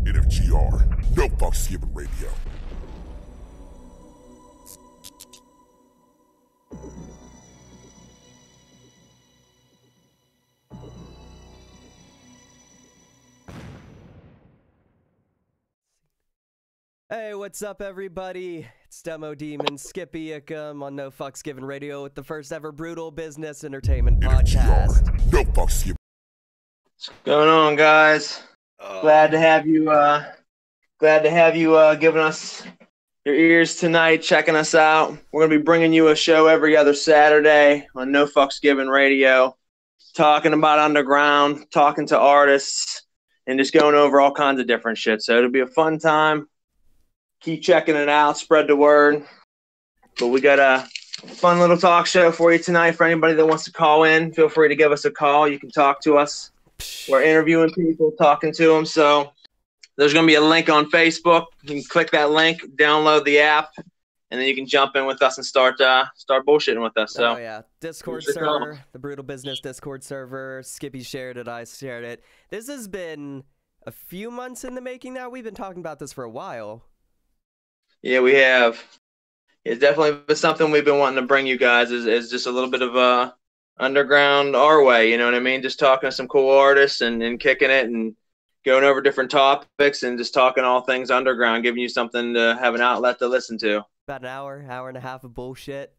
NFGR, no fucks given radio. Hey, what's up, everybody? It's Demo Demon, Skippy Ickum on No Fucks Given Radio with the first ever brutal business entertainment podcast. NFGR, no fucks given. What's going on, guys? Glad to have you giving us your ears tonight, checking us out. We're gonna be bringing you a show every other Saturday on No Fucks Given Radio, talking about underground, talking to artists, and just going over all kinds of different shit. So it'll be a fun time. Keep checking it out, spread the word. But we got a fun little talk show for you tonight. For anybody that wants to call in, feel free to give us a call. You can talk to us. We're interviewing people, talking to them. So there's going to be a link on Facebook. You can click that link, download the app, and then you can jump in with us and start bullshitting with us. So, oh, yeah. Discord server, the Brutal Business Discord server. Skippy shared it. I shared it. This has been a few months in the making now. We've been talking about this for a while. Yeah, we have. It's definitely been something we've been wanting to bring you guys is just a little bit of underground our way, you know what I mean? Just talking to some cool artists and kicking it and going over different topics and just talking all things underground, giving you something to have an outlet to listen to. About an hour and a half of bullshit.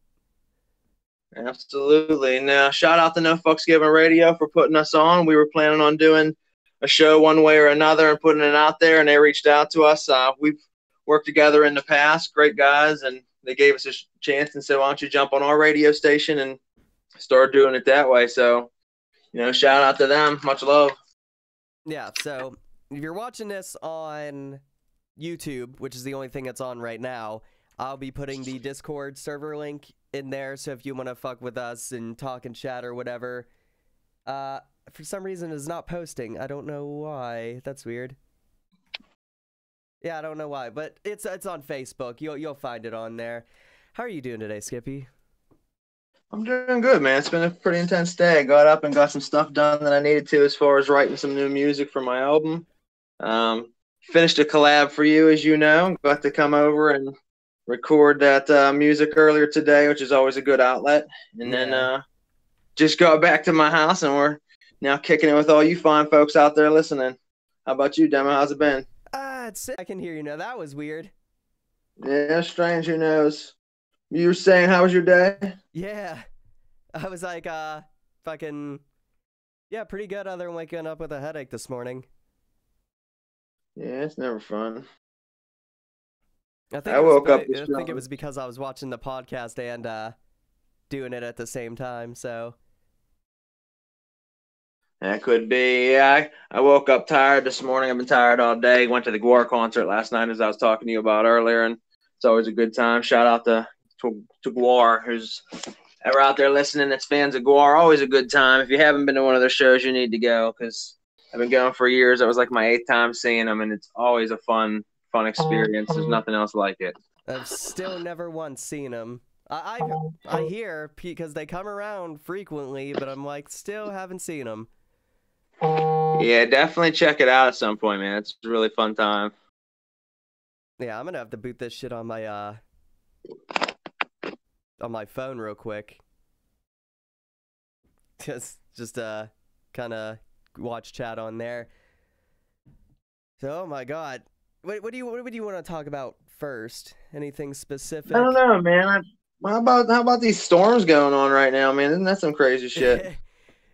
Absolutely. Now, shout out to No Fucks Given Radio for putting us on. We were planning on doing a show one way or another and putting it out there, and they reached out to us. We've worked together in the past, great guys, and they gave us a chance and said, why don't you jump on our radio station and start doing it that way. So, you know, shout out to them. Much love. Yeah, so if you're watching this on YouTube, which is the only thing that's on right now, I'll be putting the Discord server link in there. So if you want to fuck with us and talk and chat or whatever, for some reason it's not posting. I don't know why. That's weird. Yeah, I don't know why, but it's on Facebook. You'll find it on there. How are you doing today, Skippy? I'm doing good, man. It's been a pretty intense day. I got up and got some stuff done that I needed to as far as writing some new music for my album. Finished a collab for you, as you know. Got to come over and record that music earlier today, which is always a good outlet. And then just got back to my house, and we're now kicking it with all you fine folks out there listening. How about you, Demo? How's it been? I can hear you now. That was weird. Yeah, strange. Who knows? You were saying, how was your day? Yeah. I was like, fucking, yeah, pretty good other than waking up with a headache this morning. Yeah, it's never fun. I think it was because I was watching the podcast and doing it at the same time, so. That could be. Yeah, I woke up tired this morning. I've been tired all day. Went to the GWAR concert last night, as I was talking to you about earlier, and it's always a good time. Shout out to GWAR, who's ever out there listening that's fans of GWAR. Always a good time. If you haven't been to one of their shows, you need to go, because I've been going for years. That was like my 8th time seeing them, and it's always a fun experience. There's nothing else like it. I've still never once seen them. I hear, because they come around frequently, but I'm like, still haven't seen them. Yeah, definitely check it out at some point, man. It's a really fun time. Yeah, I'm gonna have to boot this shit on my phone real quick. Just kind of watch chat on there. So, oh my god, what would you want to talk about first? Anything specific? I don't know, man. How about these storms going on right now, man? Isn't that some crazy shit?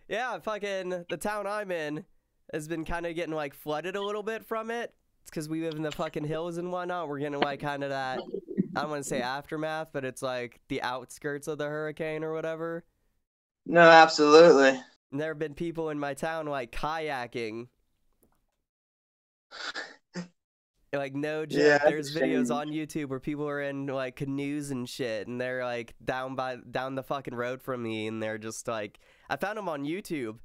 Yeah, fucking the town I'm in has been kind of getting like flooded a little bit from it. It's because we live in the fucking hills and whatnot. We're getting like kind of that, I don't want to say aftermath, but it's like the outskirts of the hurricane or whatever. No, absolutely. And there have been people in my town like kayaking. Like, no joke, yeah, there's videos on YouTube where people are in like canoes and shit, and they're like down the fucking road from me, and they're just like, I found them on YouTube,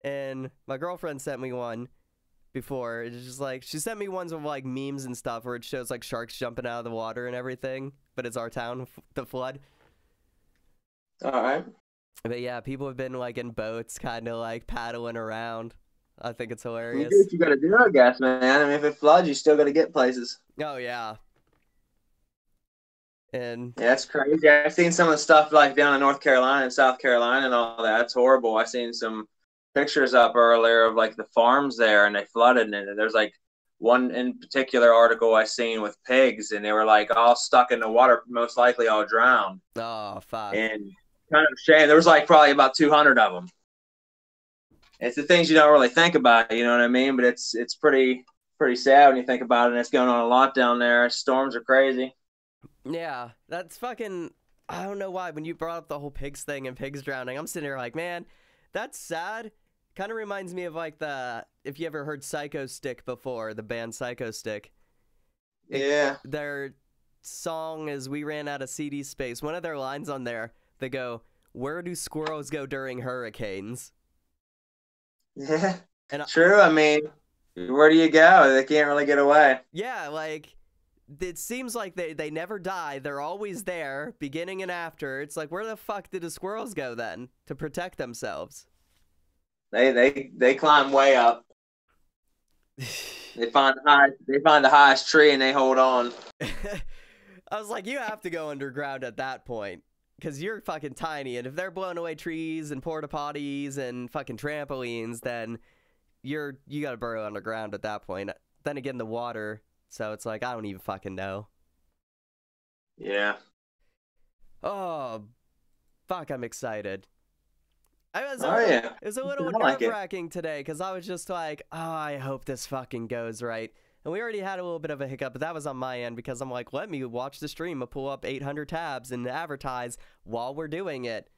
and my girlfriend sent me one before. It's just like, she sent me ones with like memes and stuff where it shows like sharks jumping out of the water and everything, but it's our town, the flood. All right. But yeah, people have been like in boats, kind of like paddling around. I think it's You hilarious. do what you gotta do, I guess, man. I mean, if it floods, you still gotta get places. Oh yeah. And Yeah, that's crazy. I've seen some of the stuff like down in North Carolina and South Carolina and all that. It's horrible. I seen some pictures up earlier of like the farms there, and they flooded, and there's like one in particular article I seen with pigs, and they were like all stuck in the water, most likely all drowned. oh fuck. And kind of shame. There was like probably about 200 of them. It's the things you don't really think about, you know what I mean? But it's pretty sad when you think about it. And it's going on a lot down there. Storms are crazy. Yeah, that's fucking. I don't know why. When you brought up the whole pigs thing and pigs drowning, I'm sitting here like, man, that's sad. Kind of reminds me of like if you ever heard Psycho Stick before, the band Psycho Stick. Yeah. Their song is "We Ran Out of CD Space." One of their lines on there, they go, "Where do squirrels go during hurricanes?" Yeah. And True. I mean, where do you go? They can't really get away. yeah, like. It seems like they never die. They're always there, beginning and after. It's like, where the fuck did the squirrels go then to protect themselves? They climb way up. They find the highest tree and they hold on. I was like, you have to go underground at that point, because you're fucking tiny, and if they're blowing away trees and porta potties and fucking trampolines, then you gotta burrow underground at that point. Then again, the water. So it's like, I don't even fucking know. Yeah. Oh, fuck, I'm excited. It was a little nerve-wracking today, because I was just like, oh, I hope this fucking goes right. And we already had a little bit of a hiccup, but that was on my end, because I'm like, let me watch the stream and pull up 800 tabs and advertise while we're doing it.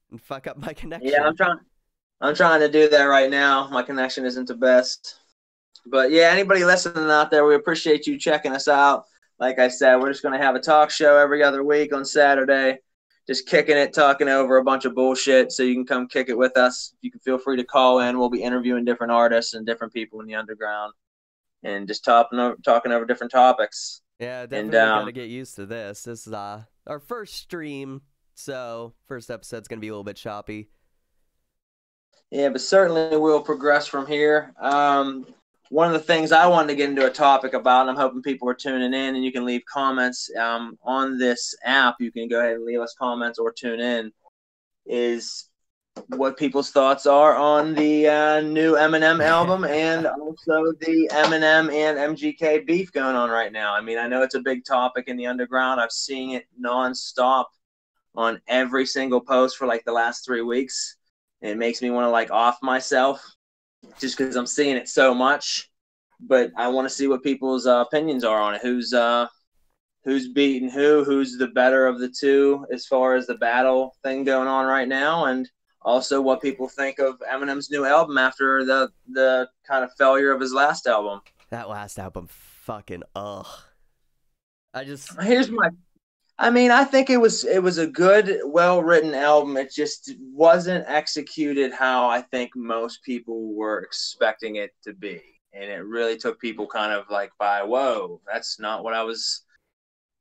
And fuck up my connection. Yeah, I'm trying to do that right now. My connection isn't the best. But yeah, anybody listening out there, we appreciate you checking us out. Like I said, we're just going to have a talk show every other week on Saturday. Just kicking it, talking over a bunch of bullshit. So you can come kick it with us. You can feel free to call in. We'll be interviewing different artists and different people in the underground. And just talking over different topics. Yeah, definitely got to get used to this. This is our first stream. So first episode's going to be a little bit choppy. Yeah, but certainly we'll progress from here. One of the things I wanted to get into a topic about, and I'm hoping people are tuning in, and you can leave comments on this app. You can go ahead and leave us comments or tune in, is what people's thoughts are on the new Eminem album and also the Eminem and MGK beef going on right now. I mean, I know it's a big topic in the underground. I've seen it nonstop on every single post for like the last 3 weeks. And it makes me want to like off myself just because I'm seeing it so much. But I want to see what people's opinions are on it. Who's beating who's the better of the two as far as the battle thing going on right now, and also what people think of Eminem's new album after the kind of failure of his last album. That last album, fucking ugh. I think it was a good, well-written album. It just wasn't executed how I think most people were expecting it to be. And it really took people kind of like by, whoa, that's not what I was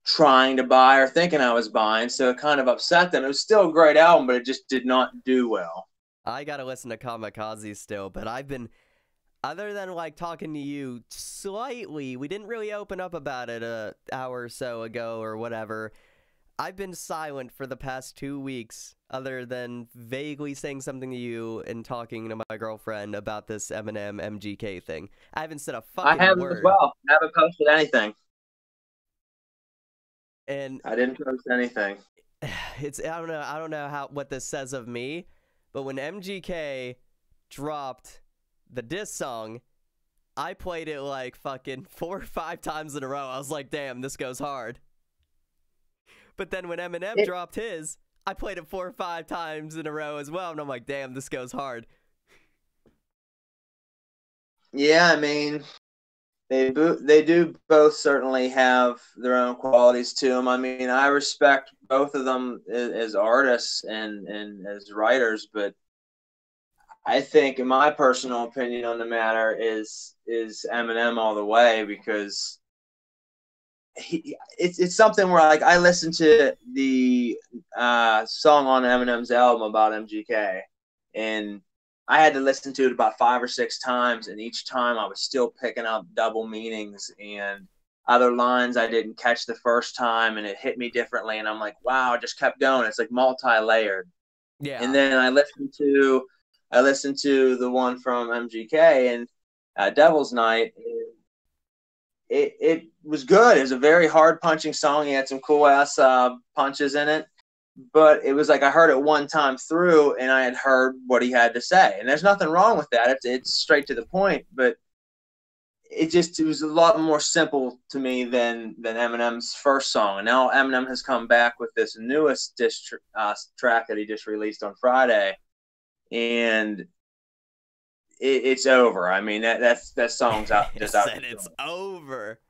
trying to buy or thinking I was buying. So it kind of upset them. It was still a great album, but it just did not do well. I got to listen to Kamikaze still, but I've been, other than like talking to you slightly, we didn't really open up about it an hour or so ago or whatever. I've been silent for the past 2 weeks, other than vaguely saying something to you and talking to my girlfriend about this Eminem MGK thing. I haven't said a fucking word. I haven't as well. I haven't posted anything. And I didn't post anything. I don't know what this says of me, but when MGK dropped the diss song, I played it like fucking 4 or 5 times in a row. I was like, damn, this goes hard. But then when Eminem dropped his, I played it 4 or 5 times in a row as well, and I'm like, damn, this goes hard. Yeah, I mean, they do both certainly have their own qualities to them. I mean, I respect both of them as artists and as writers, but I think, in my personal opinion on the matter, is Eminem all the way, because it's something where like I listened to the song on Eminem's album about MGK, and I had to listen to it about 5 or 6 times, and each time I was still picking up double meanings and other lines I didn't catch the first time, and it hit me differently. And I'm like, wow, I just kept going. It's like multi-layered. Yeah. And then I listened to the one from MGK and Devil's Night. It was good. It was a very hard punching song. He had some cool ass punches in it. But it was like I heard it one time through, and I had heard what he had to say. And there's nothing wrong with that. It's straight to the point. But it was a lot more simple to me than Eminem's first song. And now Eminem has come back with this newest track that he just released on Friday, and it's over. I mean, that song's out. Just out. It's over.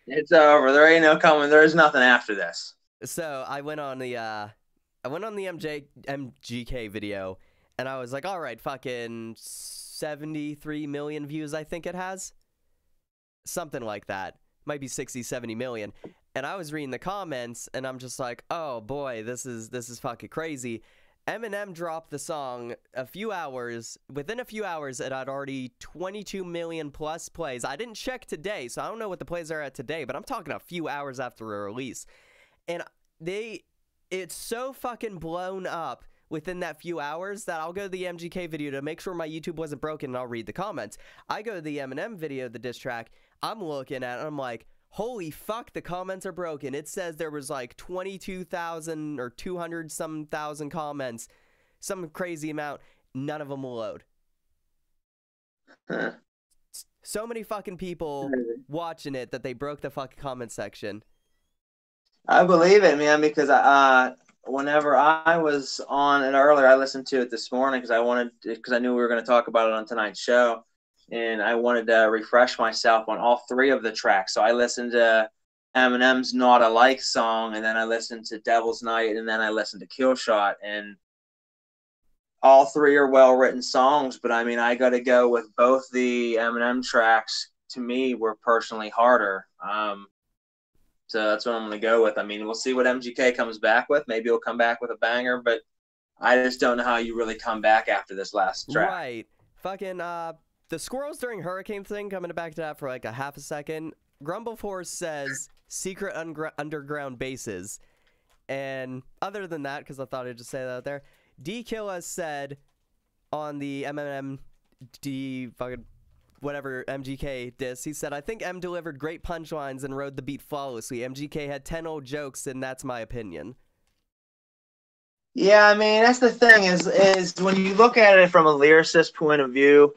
It's over. There ain't no coming. There's nothing after this. So I went on the MGK video, and I was like, all right, fucking 73 million views, I think it has. Something like that. Might be 60, 70 million. And I was reading the comments, and I'm just like, oh boy, this is fucking crazy. Eminem dropped the song within a few hours, it had already 22 million plus plays. I didn't check today, so I don't know what the plays are at today, but I'm talking a few hours after the release. And it's so fucking blown up within that few hours that I'll go to the MGK video to make sure my YouTube wasn't broken, and I'll read the comments. I go to the Eminem video, the diss track, I'm looking at it, I'm like, holy fuck, the comments are broken. It says there was like 22,000 or 200-some thousand comments, some crazy amount. None of them will load. Huh. So many fucking people watching it that they broke the fucking comment section. I believe it, man, because whenever I was on it earlier, I listened to it this morning because I knew we were going to talk about it on tonight's show, and I wanted to refresh myself on all 3 of the tracks. So I listened to Eminem's Not Alike song, and then I listened to Devil's Night, and then I listened to Kill Shot, and all 3 are well-written songs, but I mean, I got to go with both the Eminem tracks. To me, were personally harder. So that's what I'm going to go with. I mean, we'll see what MGK comes back with. Maybe he'll come back with a banger, but I just don't know how you really come back after this last track. Right. Fucking, the Squirrels During Hurricane thing, coming back to that for like a half a second. Grumble Force says secret underground bases. And other than that, because I thought I'd just say that out there, D Killa said on the fucking whatever MGK diss, he said, I think M delivered great punchlines and rode the beat flawlessly. MGK had 10 old jokes, and that's my opinion. Yeah, I mean, that's the thing is when you look at it from a lyricist point of view,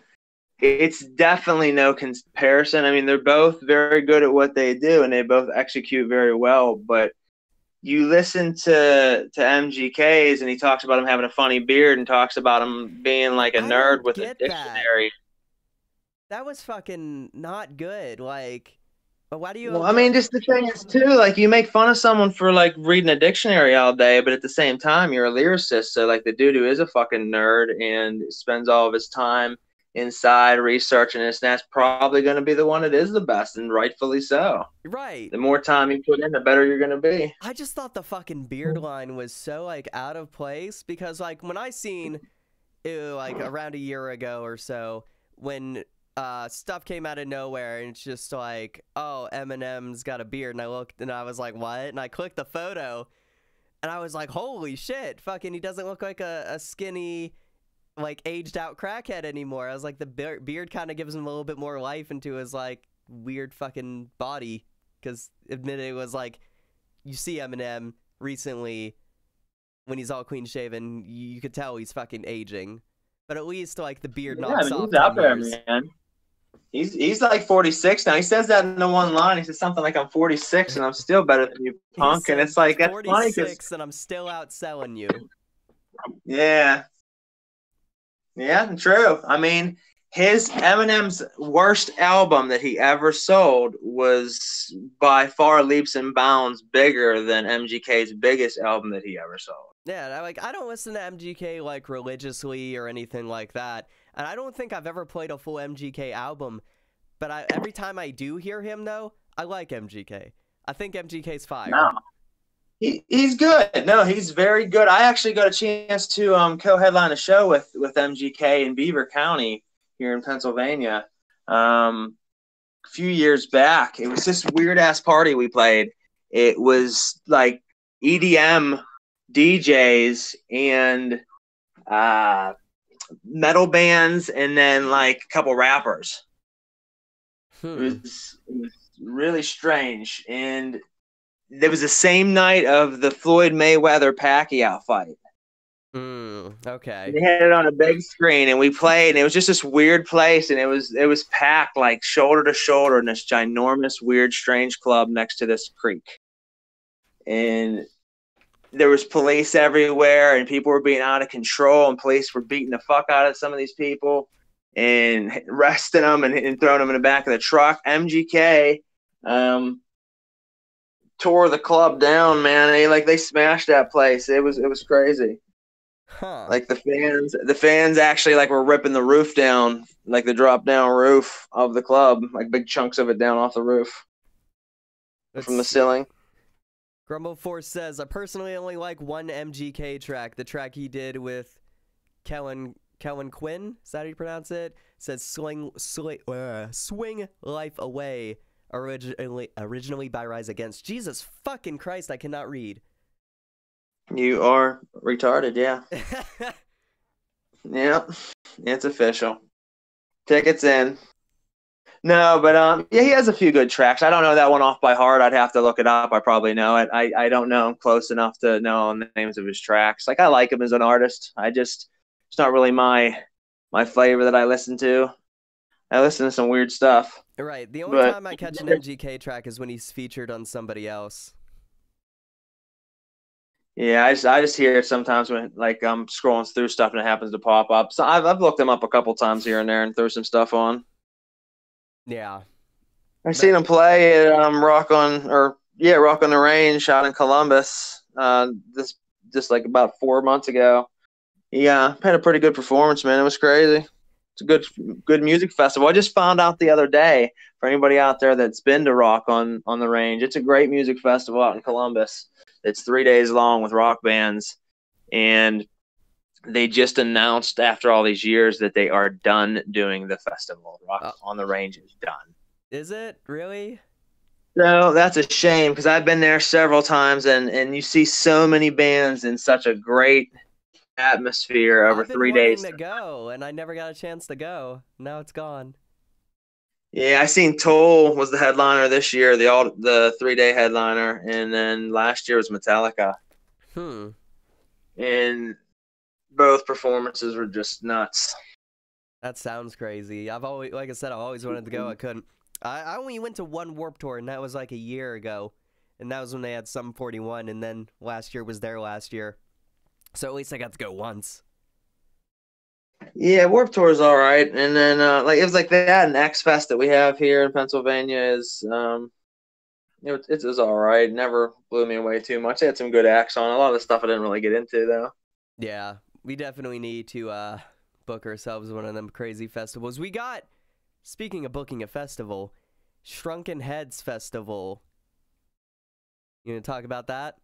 it's definitely no comparison. I mean, they're both very good at what they do, and they both execute very well, but you listen to MGK's, and he talks about him having a funny beard and talks about him being like a nerd with a dictionary. That was fucking not good. Like, but why do you? Well, I mean, just the thing is too, like, you make fun of someone for like reading a dictionary all day, but at the same time, you're a lyricist. So like, the dude who is a fucking nerd and spends all of his time inside researching this, and that's probably going to be the one that is the best, and rightfully so. Right. The more time you put in, the better you're going to be. I just thought the fucking beard line was so like out of place, because like when I seen it like around a year ago or so, when stuff came out of nowhere, and it's just like, oh, Eminem's got a beard, and I looked and I was like, what? And I clicked the photo, and I was like, holy shit, fucking, he doesn't look like a skinny, like, aged out crackhead anymore. I was like, the beard kind of gives him a little bit more life into his like weird fucking body, because admittedly it was like, you see Eminem recently when he's all clean shaven, you could tell he's fucking aging, but at least like the beard knocks off. He's out there, man. He's like 46 now. He says that in the one line. He says something like, I'm 46 and I'm still better than you, punk. And it's like, that's 46 and I'm still outselling you. Yeah. Yeah, true. I mean, Eminem's worst album that he ever sold was by far leaps and bounds bigger than MGK's biggest album that he ever sold. Yeah, I don't listen to MGK like religiously or anything like that, and I don't think I've ever played a full MGK album, but every time I do hear him though, I like MGK. I think MGK's fire. No. He's good. No, he's very good. I actually got a chance to co-headline a show with MGK in Beaver County here in Pennsylvania. A few years back. It was this weird ass party we played. It was like EDM DJs and metal bands, and then like a couple rappers. It was really strange, and it was the same night of the Floyd Mayweather Pacquiao fight. Okay. They had it on a big screen, and we played, and it was just this weird place, and it was packed like shoulder to shoulder in this ginormous, weird, strange club next to this creek. And there was police everywhere, and people were being out of control, and police were beating the fuck out of some of these people and arresting them and throwing them in the back of the truck. MGK tore the club down, man. They smashed that place. It was crazy. Huh. Like the fans actually like were ripping the roof down, like the drop down roof of the club, like big chunks of it down off the roof from the ceiling. Grumble Force says, I personally only like one MGK track, the track he did with Kellen Quinn, is that how you pronounce it? Says Swing Life Away, originally by Rise Against. Jesus fucking Christ, I cannot read. You are retarded, yeah. Yeah, it's official. Tickets in. No, but yeah, he has a few good tracks. I don't know that one off by heart. I'd have to look it up. I probably know it. I don't know him close enough to know the names of his tracks. Like, I like him as an artist. It's not really my flavor that I listen to. I listen to some weird stuff. Right. The only time I catch an MGK track is when he's featured on somebody else. Yeah, I just hear it sometimes when like I'm scrolling through stuff and it happens to pop up. So I've looked him up a couple times here and there and threw some stuff on. Yeah. I've seen him play at Rock on the Range out in Columbus. Just like about 4 months ago. He had a pretty good performance, man. It was crazy. It's a good music festival. I just found out the other day, for anybody out there that's been to Rock on the Range, it's a great music festival out in Columbus. It's 3 days long with rock bands, and they just announced after all these years that they are done doing the festival. Rock on the Range is done. Is it? Really? No, that's a shame, because I've been there several times, and you see so many bands in such a great atmosphere over 3 days. I've been wanting to go, and I never got a chance to go. Now it's gone. Yeah, I seen Toll was the headliner this year, the 3-day headliner, and then last year was Metallica. And both performances were just nuts. That sounds crazy. I've always wanted to go. I couldn't. I only went to one Warped Tour, and that was like a year ago, and that was when they had Sum 41, and then last year was their last year. So at least I got to go once. Yeah, Warped Tour is all right, and then like it was like that and X Fest that we have here in Pennsylvania is it was all right. Never blew me away too much. They had some good acts on. A lot of the stuff I didn't really get into though. Yeah, we definitely need to book ourselves one of them crazy festivals. We got, speaking of booking a festival, Shrunken Heads Festival. You gonna talk about that?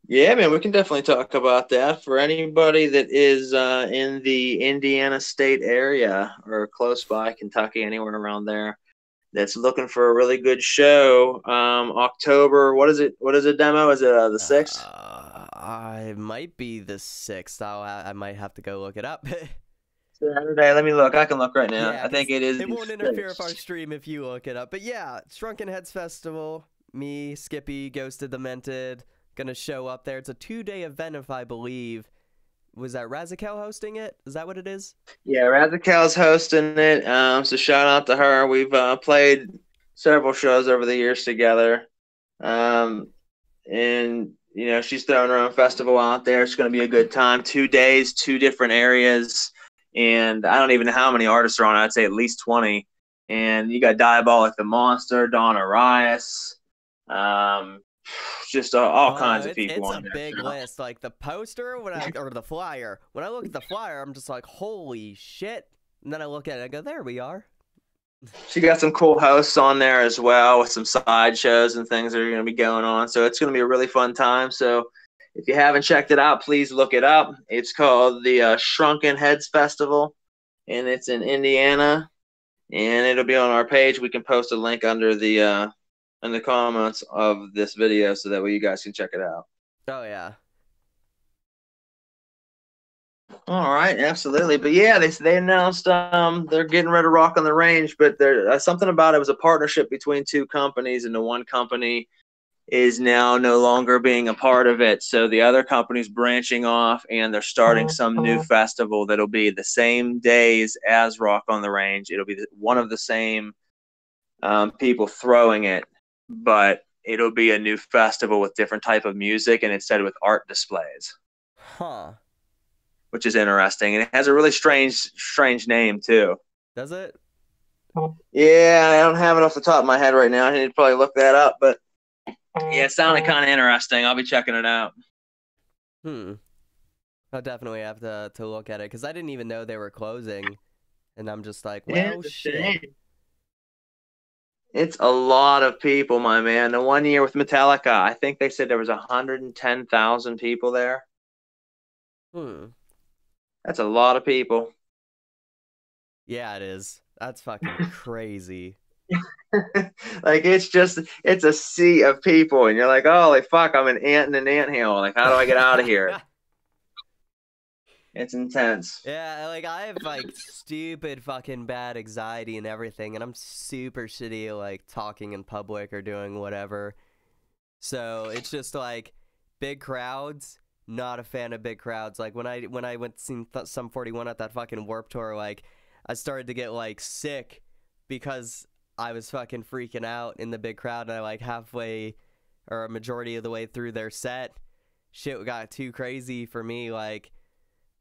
Yeah, man, we can definitely talk about that. For anybody that is in the Indiana state area or close by, Kentucky, anywhere around there, that's looking for a really good show, October, what is it, Demo? Is it the 6th? I might be the 6th. I might have to go look it up. Saturday, let me look. I can look right now. Yeah, I think it is. It won't interfere with our stream if you look it up. But yeah, Shrunken Heads Festival, me, Skippy, Ghosted, Demented, gonna show up there. It's a 2-day event, if I believe. Was that Razakel hosting it? Is that what it is? Yeah, Razakel's hosting it. So shout out to her. We've played several shows over the years together. And you know, she's throwing her own festival out there. It's gonna be a good time. 2 days, 2 different areas, and I don't even know how many artists are on it. I'd say at least 20. And you got Diabolic the Monster, Dawn Arias, just all kinds of people. It's a big list. Like the poster, or the flyer. When I look at the flyer, I'm just like, holy shit. And then I look at it and I go, there we are. She got some cool hosts on there as well with some side shows and things that are going to be going on. So it's going to be a really fun time. So if you haven't checked it out, please look it up. It's called the Shrunken Heads Festival, and it's in Indiana. And it'll be on our page. We can post a link under the in the comments of this video so that way you guys can check it out. Oh yeah. All right, absolutely. But yeah, they announced they're getting rid of Rock on the Range, but there's something about it was a partnership between two companies, and the one company is now no longer being a part of it. So the other company's branching off, and they're starting some new festival that'll be the same days as Rock on the Range. It'll be one of the same people throwing it, but it'll be a new festival with different type of music, and instead with art displays. Huh. Which is interesting, and it has a really strange name too. Does it? Yeah, I don't have it off the top of my head right now. I need to probably look that up, but yeah, it sounded kind of interesting. I'll be checking it out. I'll definitely have to look at it because I didn't even know they were closing, and I'm just like, well, Yeah, shit. It's a lot of people, my man. The one year with Metallica, I think they said there was 110,000 people there. That's a lot of people. Yeah, it is. That's fucking crazy. Like, it's a sea of people, and you're like, holy fuck, I'm an ant in an anthill. Like, how do I get out of here? It's intense. Yeah, like, I have, like, stupid fucking bad anxiety and everything, and I'm super shitty at, like, talking in public or doing whatever. So, it's just, like, big crowds. Not a fan of big crowds. Like when I went to see Sum 41 at that fucking Warped Tour, like I started to get like sick because I was fucking freaking out in the big crowd, and I like halfway or a majority of the way through their set, shit got too crazy for me. Like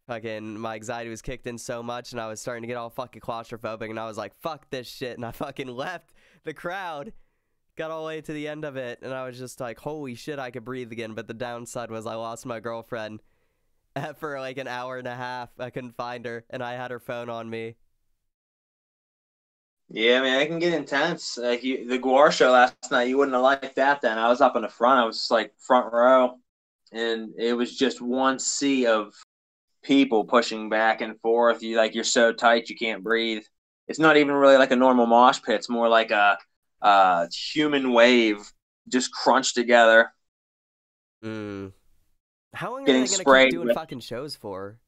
fucking my anxiety was kicked in so much, and I was starting to get all fucking claustrophobic, and I was like, fuck this shit, and I fucking left the crowd. Got all the way to the end of it, and I was just like, holy shit, I could breathe again. But the downside was I lost my girlfriend for like an hour and a half. I couldn't find her, and I had her phone on me. Yeah, man, it can get intense. Like the Guar show last night, you wouldn't have liked that then. I was up in the front. I was like front row, and it was just one sea of people pushing back and forth. You're so tight you can't breathe. It's not even really like a normal mosh pit. It's more like a human wave just crunched together. How long are they gonna keep doing fucking shows for?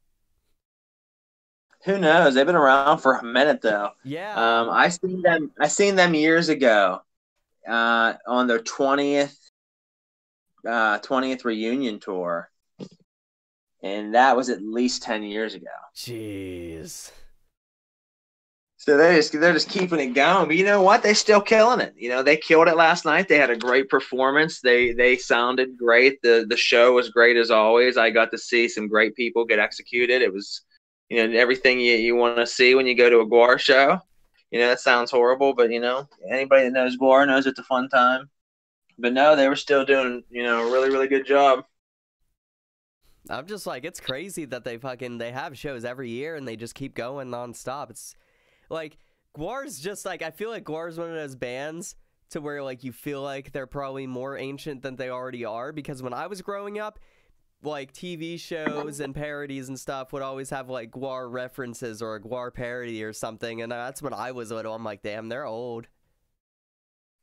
Who knows? They've been around for a minute though. Yeah. I seen them years ago on their 20th reunion tour, and that was at least 10 years ago. Jeez. So they're just keeping it going. But you know what? They're still killing it. You know, they killed it last night. They had a great performance. They sounded great. The show was great as always. I got to see some great people get executed. It was, you know, everything you want to see when you go to a Guar show. You know, that sounds horrible, but you know, anybody that knows Guar knows it's a fun time. But no, they were still doing, you know, a really, really good job. I'm just like, it's crazy that they have shows every year and they just keep going nonstop. It's like, Guar's just like, I feel like Guar's one of those bands to where like you feel like they're probably more ancient than they already are, because when I was growing up, like TV shows and parodies and stuff would always have like Guar references or a Guar parody or something, and that's when I was little. I'm like, damn, they're old.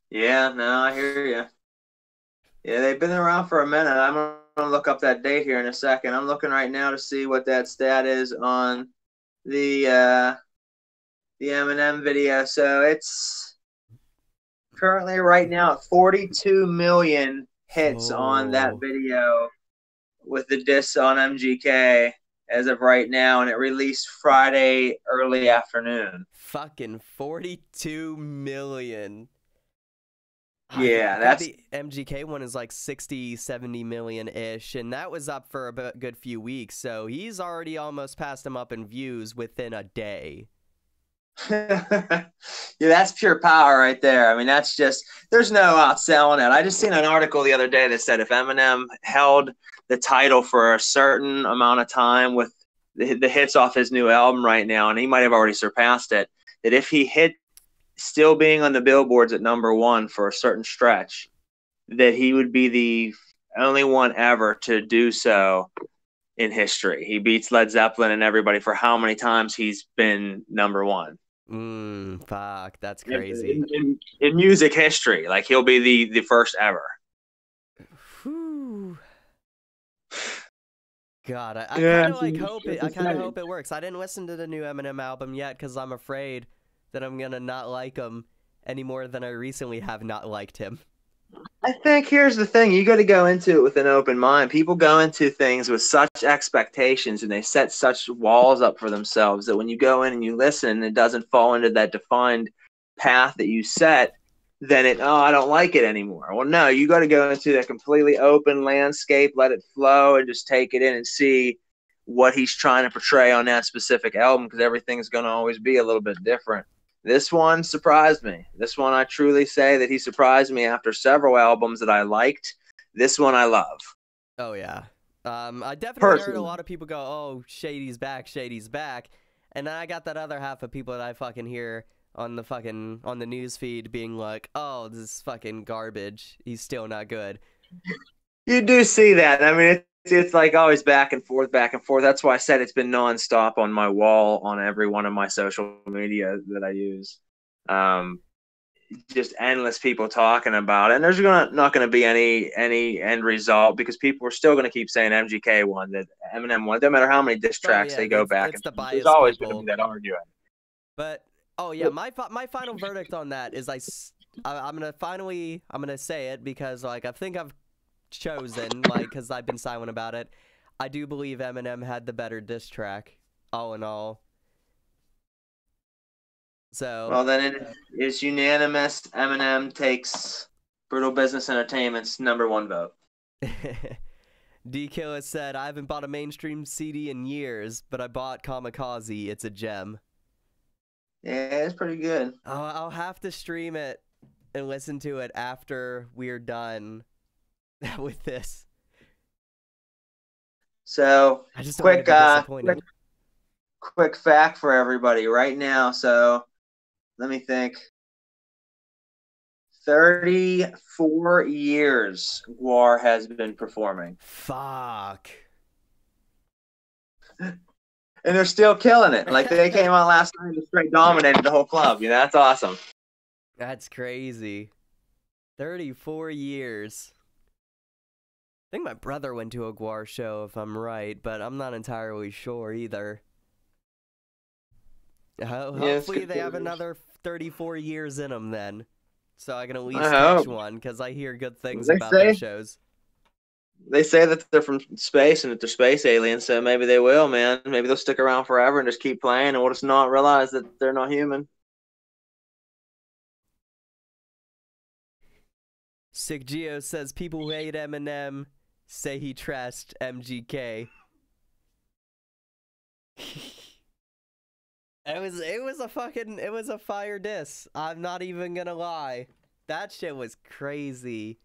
Yeah, no, I hear you. Yeah, they've been around for a minute. I'm gonna look up that date here in a second. I'm looking right now to see what that stat is on the Eminem video. So it's currently right now at 42 million hits on that video with the diss on MGK as of right now, and it released Friday early afternoon. Fucking 42 million. Yeah, that's the MGK one is like 60, 70 million-ish, and that was up for a good few weeks, so he's already almost passed him up in views within a day. Yeah, that's pure power right there. I mean, that's just, there's no outselling it. I just seen an article the other day that said if Eminem held the title for a certain amount of time with the hits off his new album right now, and he might have already surpassed it, that if he hit still being on the billboards at #1 for a certain stretch, that he would be the only one ever to do so in history. He beats Led Zeppelin and everybody for how many times he's been #1. Fuck, that's crazy. In music history, like he'll be the first ever. Whew. God, I kind of like hope it. I kind of hope it works. I didn't listen to the new Eminem album yet because I'm afraid that I'm gonna not like him any more than I recently have not liked him. I think here's the thing. You got to go into it with an open mind. People go into things with such expectations and they set such walls up for themselves that when you go in and you listen and it doesn't fall into that defined path that you set, then I don't like it anymore. Well, no, you got to go into a completely open landscape, let it flow, and just take it in and see what he's trying to portray on that specific album, because everything's going to always be a little bit different. This one surprised me. This one, I truly say that he surprised me after several albums that I liked. This one I love. Oh, yeah. I definitely heard a lot of people go, oh, Shady's back, Shady's back. And then I got that other half of people that I fucking hear on the news feed being like, oh, this is fucking garbage. He's still not good. You do see that. I mean, it's like always back and forth, back and forth. That's why I said it's been nonstop on my wall on every one of my social media that I use. Just endless people talking about it. And there's not going to be any end result, because people are still going to keep saying MGK won, that Eminem won. No matter how many diss tracks they go back and forth, there's always going to be that arguing. But oh yeah, my final verdict on that is I'm gonna say it because like I think I've chosen, like, because I've been silent about it. I do believe Eminem had the better diss track, all in all. So well, then it is unanimous. Eminem takes Brutal Business Entertainment's #1 vote. D-Kill said, I haven't bought a mainstream CD in years, but I bought Kamikaze. It's a gem. Yeah, it's pretty good. I'll have to stream it and listen to it after we're done with this. So, I just don't quick fact for everybody right now. So, let me think. 34 years GWAR has been performing. Fuck. And they're still killing it. Like, they came out last night and straight dominated the whole club. You know, that's awesome. That's crazy. 34 years. I think my brother went to a GWAR show, if I'm right, but I'm not entirely sure either. Hopefully they have another 34 years in them then, so I can at least catch one, because I hear good things about their shows. They say that they're from space and that they're space aliens, so maybe they will, man. Maybe they'll stick around forever and just keep playing, and we'll just not realize that they're not human. Sick Geo says people who hate Eminem say he trashed MGK. It was a fire diss. I'm not even gonna lie. That shit was crazy.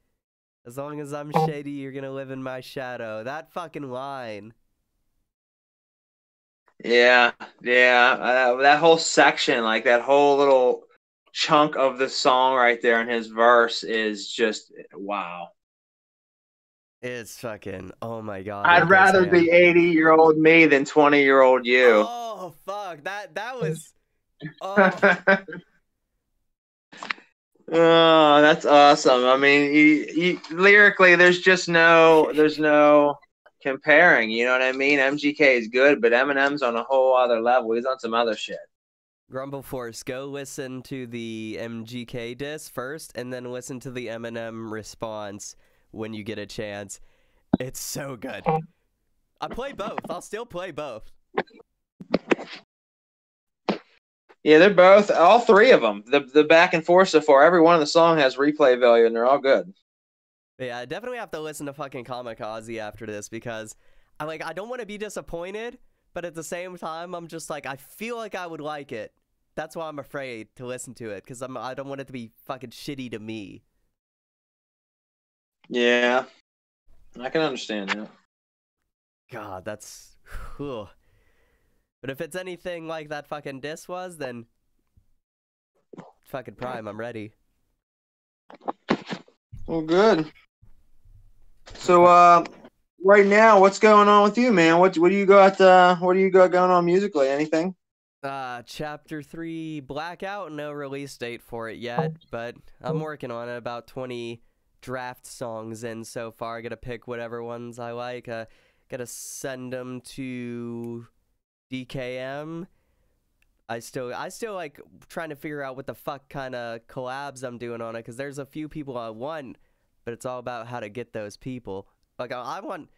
As long as I'm shady, you're gonna live in my shadow. That fucking line. Yeah. That whole section, like that whole little chunk of the song right there in his verse is just wow. It's fucking, oh my god. I'd rather be 80-year-old me than 20-year-old you. Oh fuck, that was oh. Oh, that's awesome. I mean, lyrically, there's no comparing. You know what I mean? MGK is good, but Eminem's on a whole other level. He's on some other shit. Grumbleforce, go listen to the MGK diss first, and then listen to the Eminem response when you get a chance. It's so good. I play both. I'll still play both. Yeah, they're both, all three of them. The back and forth so far, every one of the song has replay value, and they're all good. Yeah, I definitely have to listen to fucking Kamikaze after this, because I don't want to be disappointed, but at the same time, I'm just like, I feel like I would like it. That's why I'm afraid to listen to it, because I don't want it to be fucking shitty to me. Yeah, I can understand that. God, that's... Whew. But if it's anything like that fucking diss was, then fucking prime. I'm ready. Well, good. So, right now, what's going on with you, man? What do you got? What do you got going on musically? Anything? Chapter 3 Blackout. No release date for it yet, but I'm working on it. About 20 draft songs in so far. I gotta pick whatever ones I like. Gotta send them to DKM. I still like trying to figure out what the fuck kind of collabs I'm doing on it, because there's a few people I want, but it's all about how to get those people. Like I want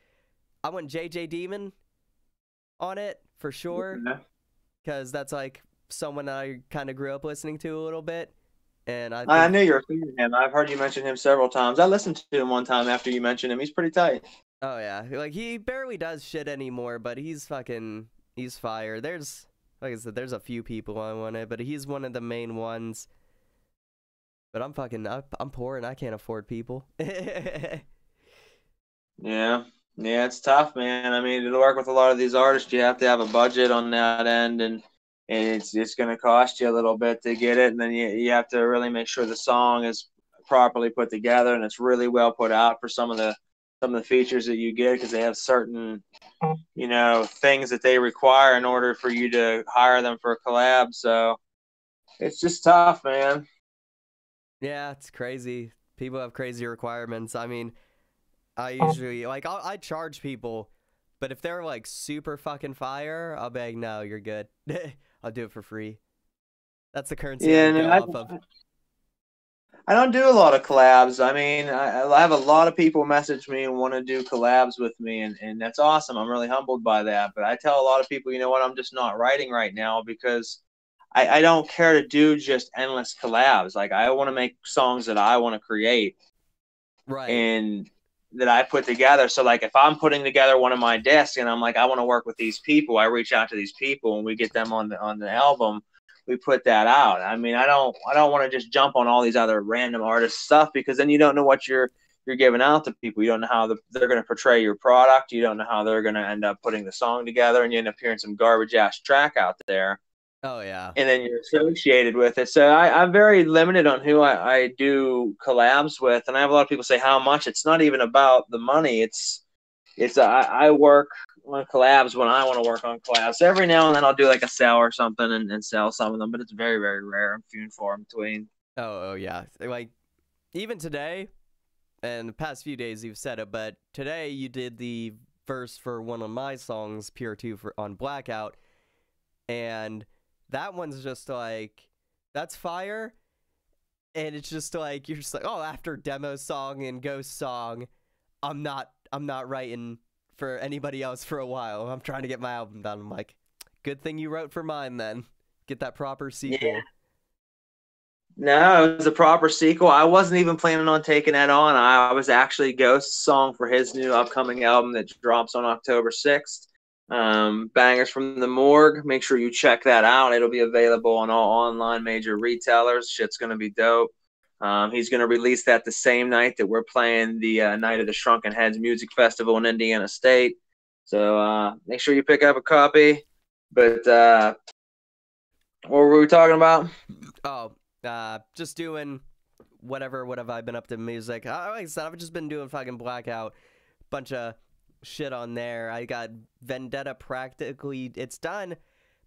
JJ Demon on it for sure, because that's like someone I kind of grew up listening to a little bit, and I knew you were a fan of him. I've heard you mention him several times. I listened to him one time after you mentioned him. He's pretty tight. Oh yeah, like he barely does shit anymore, but he's fire. There's, like I said, there's a few people I want it, but he's one of the main ones. But I'm poor and I can't afford people. Yeah, it's tough, man. I mean, to work with a lot of these artists, you have to have a budget on that end, and it's going to cost you a little bit to get it, and then you have to really make sure the song is properly put together and it's really well put out for some of the features that you get, because they have certain, things that they require in order for you to hire them for a collab. So it's just tough, man. Yeah, it's crazy. People have crazy requirements. I mean, I usually, like, I charge people, but if they're, like, super fucking fire, I'll be like, no, you're good. I'll do it for free. That's the currency I go off of. I don't do a lot of collabs. I mean, I have a lot of people message me and want to do collabs with me, and that's awesome. I'm really humbled by that. But I tell a lot of people, you know what, I'm just not writing right now, because I don't care to do just endless collabs. Like, I want to make songs that I want to create. Right. And that I put together. So, like, if I'm putting together one of my discs and I'm like, I want to work with these people, I reach out to these people and we get them on the album. We put that out. I mean, I don't want to just jump on all these other random artist stuff, because then you don't know what you're giving out to people. You don't know how they're going to portray your product. You don't know how they're going to end up putting the song together, and you end up hearing some garbage ass track out there. Oh yeah. And then you're associated with it. So I'm very limited on who I do collabs with. And I have a lot of people say how much. It's not even about the money. I work on collabs when I want to work on collabs. So every now and then I'll do like a sale or something and sell some of them, but it's very, very rare and few and far in between. Oh yeah. Like, even today, and the past few days you've said it, but today you did the verse for one of my songs, Pure 2 on Blackout, and that one's just like, that's fire, and it's just like, you're just like, oh, after demo song and ghost song, I'm not writing for anybody else for a while. I'm trying to get my album done. I'm like, good thing you wrote for mine then. Get that proper sequel. Yeah. No, it was a proper sequel. I wasn't even planning on taking that on. I was actually Ghost's song for his new upcoming album that drops on October 6th. Bangers from the Morgue. Make sure you check that out. It'll be available on all online major retailers. Shit's gonna be dope. He's gonna release that the same night that we're playing the night of the Shrunken Heads Music Festival in Indiana State. So make sure you pick up a copy. But what were we talking about? Oh, just doing whatever. What have I been up to music? Like I said, I've just been doing fucking Blackout. Bunch of shit on there. I got Vendetta practically, it's done,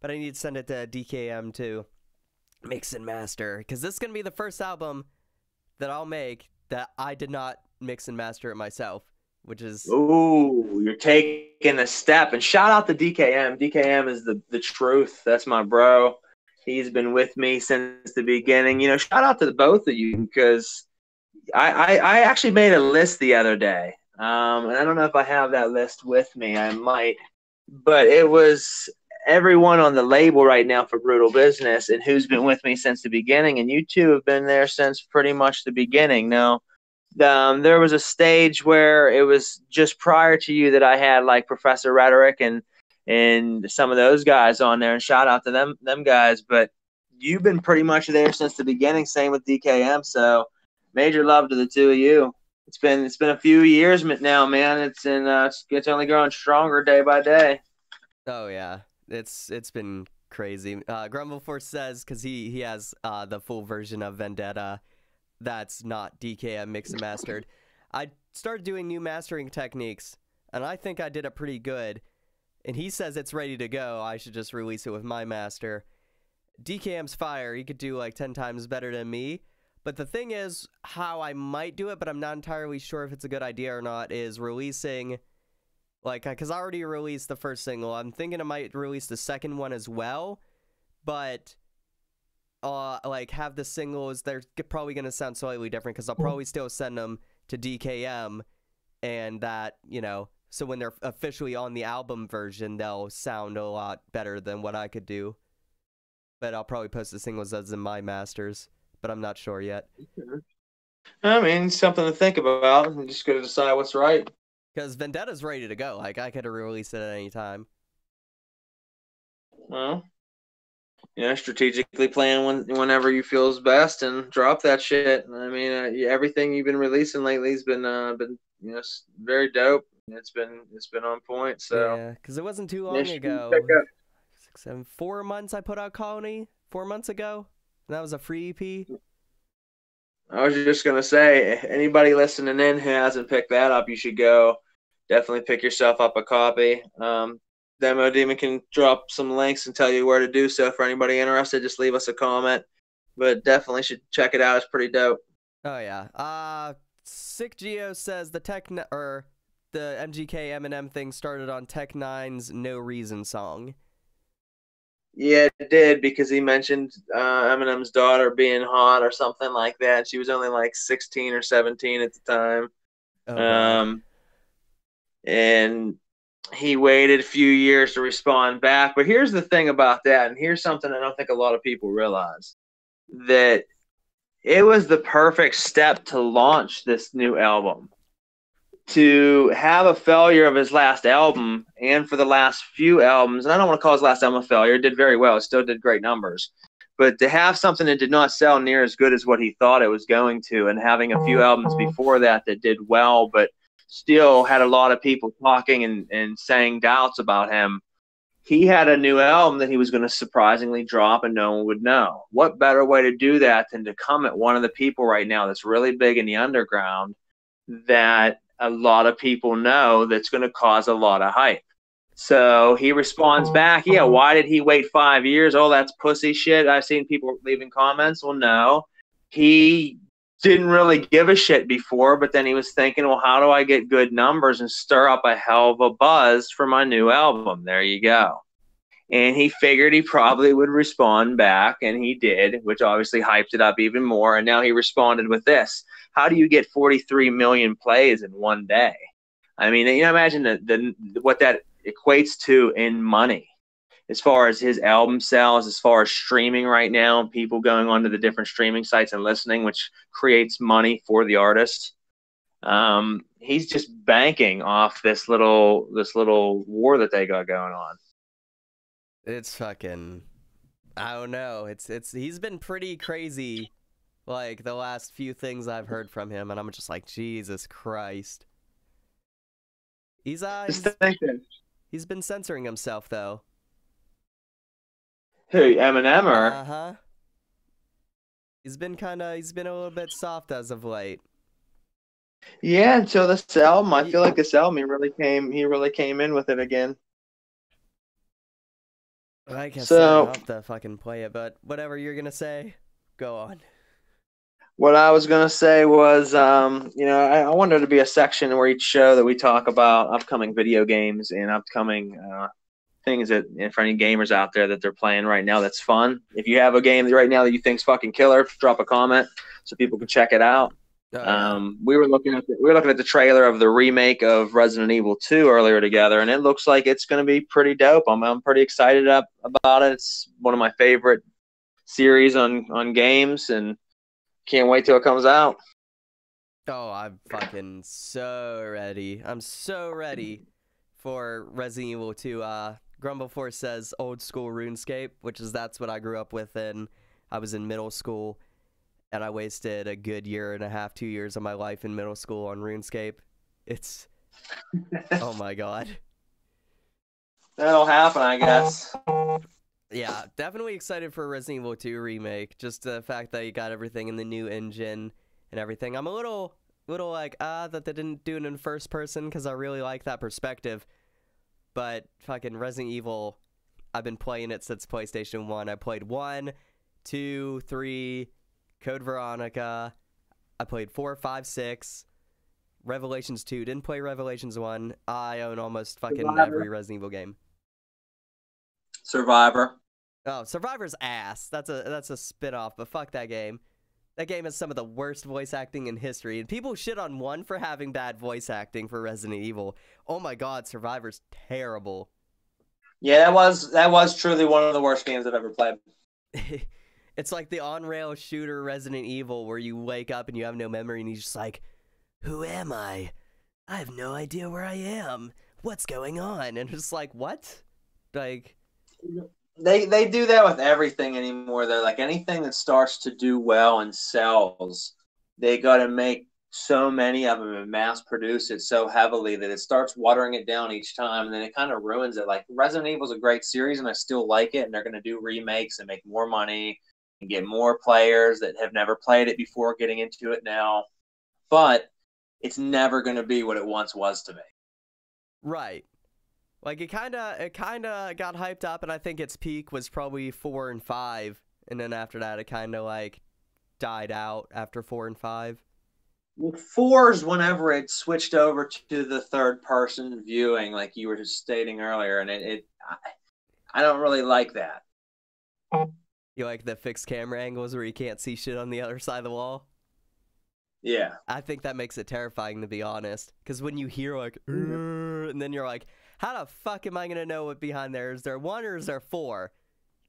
but I need to send it to DKM to mix and master, because this is gonna be the first album that I'll make that I did not mix and master it myself, which is, ooh, you're taking a step. And shout out to DKM. DKM is the truth. That's my bro. He's been with me since the beginning. Shout out to the both of you, because I actually made a list the other day. And I don't know if I have that list with me. I might. But it was everyone on the label right now for Brutal Business and who's been with me since the beginning. And you two have been there since pretty much the beginning. Now, there was a stage where it was just prior to you that I had like Professor Rhetoric and some of those guys on there. And shout out to them guys. But you've been pretty much there since the beginning. Same with DKM. So major love to the two of you. It's been a few years now, man. It's only growing stronger day by day. oh yeah, it's been crazy. Grumbleforce says, because he has the full version of Vendetta that's not DKM mixed and mastered. I started doing new mastering techniques, and I think I did it pretty good. And he says it's ready to go. I should just release it with my master. DKM's fire. He could do like 10 times better than me. But the thing is, how I might do it, but I'm not entirely sure if it's a good idea or not, is releasing, like, because I already released the first single. I'm thinking I might release the second one as well, but, like, have the singles, they're probably going to sound slightly different, because I'll probably still send them to DKM, and that, you know, so when they're officially on the album version, they'll sound a lot better than what I could do. But I'll probably post the singles as in my masters, but I'm not sure yet. I mean, something to think about. I'm just going to decide what's right. Because Vendetta's ready to go. Like, I could have released it at any time. Well, strategically plan whenever you feel is best and drop that shit. I mean, everything you've been releasing lately has been very dope. It's been on point. So yeah, because it wasn't too long ago. 6, 7, 4 months I put out Colony 4 months ago. And that was a free EP. I was just gonna say, anybody listening in who hasn't picked that up, you should go. Definitely pick yourself up a copy. Demo Demon can drop some links and tell you where to do so. For anybody interested, just leave us a comment. But definitely should check it out. It's pretty dope. Oh yeah. Sick Geo says the MGK Eminem thing started on Tech Nine's No Reason song. Yeah, it did, because he mentioned Eminem's daughter being hot or something like that. She was only like 16 or 17 at the time. Oh, and he waited a few years to respond back. But here's the thing about that, and here's something I don't think a lot of people realize, that it was the perfect step to launch this new album. To have a failure of his last album, and for the last few albums, and I don't want to call his last album a failure, it did very well, it still did great numbers, but to have something that did not sell near as good as what he thought it was going to, and having a few albums before that did well, but still had a lot of people talking and saying doubts about him, he had a new album that he was going to surprisingly drop and no one would know. What better way to do that than to come at one of the people right now that's really big in the underground that a lot of people know, that's going to cause a lot of hype. So he responds back, yeah, why did he wait 5 years? Oh, that's pussy shit. I've seen people leaving comments. Well, no. He didn't really give a shit before, but then he was thinking, well, how do I get good numbers and stir up a hell of a buzz for my new album? There you go. And he figured he probably would respond back, and he did, which obviously hyped it up even more. And now he responded with this. How do you get 43 million plays in one day? I mean, imagine what that equates to in money, as far as his album sales, as far as streaming right now, people going onto the different streaming sites and listening, which creates money for the artist. He's just banking off this little war that they got going on. It's fucking, I don't know. He's been pretty crazy, like, the last few things I've heard from him, and I'm just like, Jesus Christ. He's been censoring himself, though. Who, Eminem, or? Uh-huh. He's been a little bit soft as of late. Yeah, until this album. I feel like this album, he really came in with it again. I guess I'll have to fucking play it, but whatever you're gonna say, go on. What I was gonna say was, I wanted there to be a section where each show that we talk about upcoming video games and upcoming things that, and for any gamers out there that they're playing right now that's fun. If you have a game right now that you think's fucking killer, drop a comment so people can check it out. Oh, yeah. We were looking at the trailer of the remake of Resident Evil 2 earlier together, and it looks like it's going to be pretty dope. I'm pretty excited about it. It's one of my favorite series on games, and can't wait till it comes out. Oh, I'm fucking so ready. I'm so ready for Resident Evil 2. Grumbleforce says old school RuneScape, that's what I grew up with, and I was in middle school. And I wasted a good 1.5 to 2 years of my life in middle school on RuneScape. It's... oh my god. That'll happen, I guess. Yeah, definitely excited for Resident Evil 2 remake. Just the fact that you got everything in the new engine and everything. I'm a little like that they didn't do it in first person because I really like that perspective. But fucking Resident Evil, I've been playing it since PlayStation 1. I played 1, 2, 3, Code Veronica. I played 4, 5, 6. Revelations 2. Didn't play Revelations 1. I own almost fucking Survivor. every Resident Evil game. Survivor. Oh, Survivor's ass. That's a spin-off, but fuck that game. That game has some of the worst voice acting in history, and people shit on 1 for having bad voice acting for Resident Evil. Oh my god, Survivor's terrible. Yeah, that was truly one of the worst games I've ever played. It's like the on-rail shooter Resident Evil where you wake up and you have no memory and you're just like, who am I? I have no idea where I am. What's going on? And it's like, what? Like... They do that with everything anymore. They're like, anything that starts to do well and sells, they got to make so many of them and mass produce it so heavily that it starts watering it down each time, and then it kind of ruins it. Like, Resident Evil is a great series, and I still like it, and they're going to do remakes and make more money and get more players that have never played it before getting into it now. But it's never going to be what it once was to me. Right. Like, it kind of got hyped up, and I think its peak was probably 4 and 5, and then after that, it kind of, like, died out after 4 and 5. Well, 4 is whenever it switched over to the third-person viewing, like you were just stating earlier, and I don't really like that. You like the fixed camera angles where you can't see shit on the other side of the wall? Yeah. I think that makes it terrifying, to be honest, because when you hear, like, and then you're like, how the fuck am I going to know what behind there? Is there 1 or is there 4?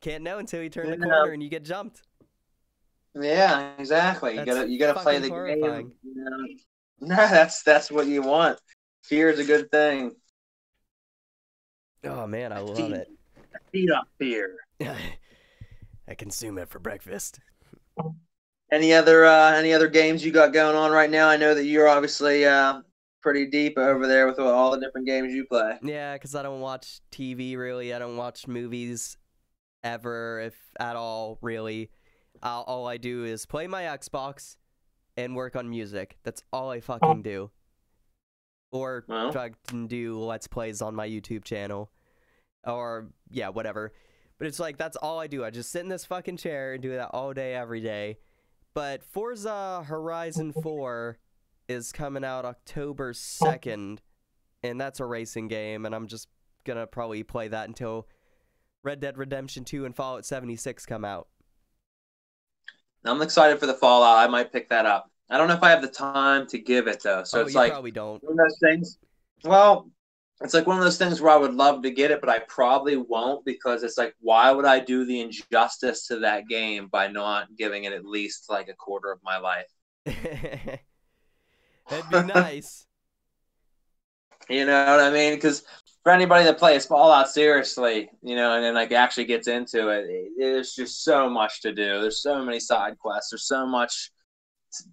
Can't know until you turn the corner and you get jumped. Yeah, exactly. You gotta play the horrifying. game. No, that's what you want. Fear is a good thing. Oh man, I love it. Feed off fear. I consume it for breakfast. Any other games you got going on right now? I know that you're obviously pretty deep over there with all the different games you play. Yeah, because I don't watch TV really. I don't watch movies ever, if at all, really. All I do is play my Xbox and work on music. That's all I fucking do. Or try to do Let's Plays on my YouTube channel. Or, yeah, whatever. But it's like, that's all I do. I just sit in this fucking chair and do that all day, every day. But Forza Horizon 4 is coming out October 2nd. And that's a racing game. And I'm just gonna probably play that until Red Dead Redemption 2 and Fallout 76 come out. I'm excited for the Fallout. I might pick that up. I don't know if I have the time to give it, though. So it's like, probably don't. One of those things. Well, it's like one of those things where I would love to get it, but I probably won't, because it's like, why would I do the injustice to that game by not giving it at least like a quarter of my life? That'd be nice. You know what I mean? Because for anybody that plays Fallout seriously, you know, and then like actually gets into it, there's just so much to do. There's so many side quests. There's so much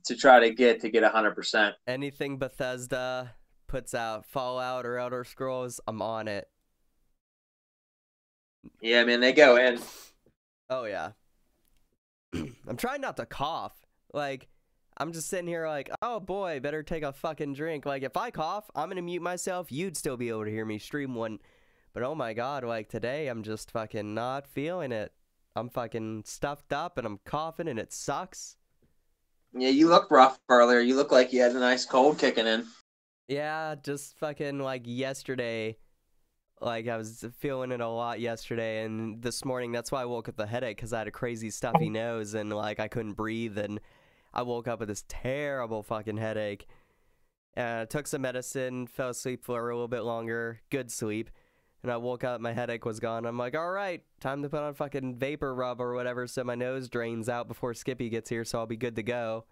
to try to get 100%. Anything Bethesda puts out, Fallout or Elder Scrolls, I'm on it. Yeah, man, they go in. Oh yeah. I'm trying not to cough. Like, I'm just sitting here like, oh boy, better take a fucking drink. Like, if I cough, I'm gonna mute myself. You'd still be able to hear me stream one. But oh my god, like today, I'm just fucking not feeling it. I'm fucking stuffed up and I'm coughing and it sucks. Yeah, you look rough earlier. You look like you had a nice cold kicking in. Yeah, just fucking like yesterday. Like, I was feeling it a lot yesterday, and this morning, that's why I woke up with a headache, because I had a crazy stuffy nose, and, like, I couldn't breathe, and I woke up with this terrible fucking headache. I took some medicine, fell asleep for a little bit longer, good sleep, and I woke up, my headache was gone. I'm like, alright, time to put on fucking vapor rub or whatever so my nose drains out before Skippy gets here, so I'll be good to go.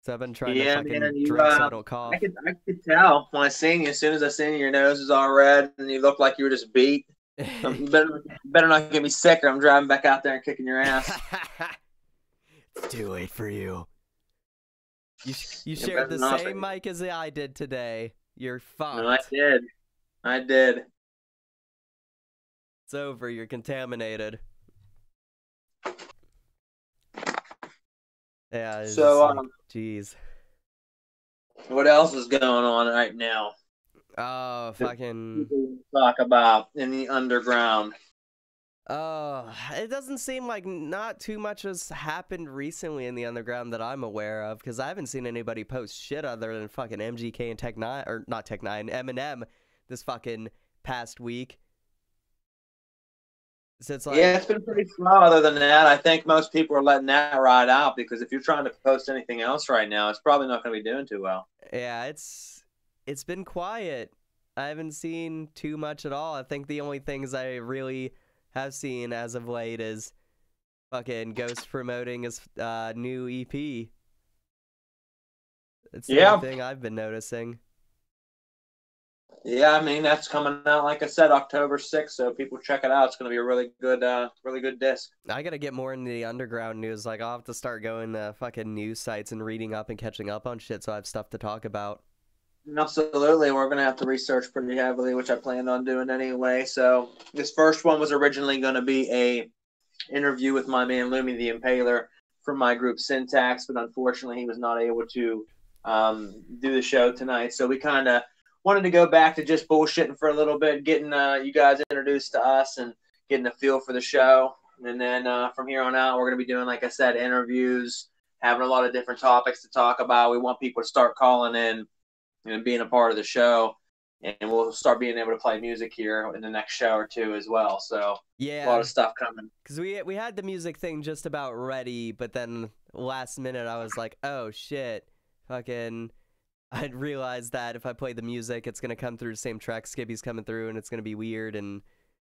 So I've been trying to fucking drink so I don't cough. I could tell when I seen you. As soon as I seen you, your nose was all red, and you looked like you were just beat. You better not get me sick, or I'm driving back out there and kicking your ass. It's too late for you. You shared the same mic as I did today. You're fucked. No, I did. It's over. You're contaminated. Yeah. It's So, like, jeez. what else is going on right now? Oh, fucking. People talk about in the underground. Oh, it doesn't seem like not too much has happened recently in the underground that I'm aware of, because I haven't seen anybody post shit other than fucking MGK and Tech Nine, or not Tech Nine, Eminem this fucking past week. So it's like, Yeah, it's been pretty slow. Other than that, I think most people are letting that ride out, because if you're trying to post anything else right now, it's probably not going to be doing too well. yeah, it's been quiet. I haven't seen too much at all. I think the only things I really have seen as of late is fucking Ghost promoting his new EP. It's the only thing I've been noticing. Yeah, I mean, that's coming out, like I said, October 6th, so people check it out. It's going to be a really good disc. I gotta get more into the underground news. Like, I'll have to start going to fucking news sites and reading up and catching up on shit so I have stuff to talk about. Absolutely. We're going to have to research pretty heavily, which I planned on doing anyway. So this first one was originally going to be a interview with my man Lumi the Impaler from my group Syntax, but unfortunately he was not able to do the show tonight. So we kind of wanted to go back to just bullshitting for a little bit, getting you guys introduced to us and getting a feel for the show. And then from here on out, we're going to be doing, like I said, interviews, having a lot of different topics to talk about. We want people to start calling in and being a part of the show, and we'll start being able to play music here in the next show or two as well. So yeah, a lot of stuff coming. Because we had the music thing just about ready, but then last minute I was like, oh shit, fucking, I'd realized that if I play the music, it's gonna come through the same track Skippy's coming through, and it's gonna be weird, and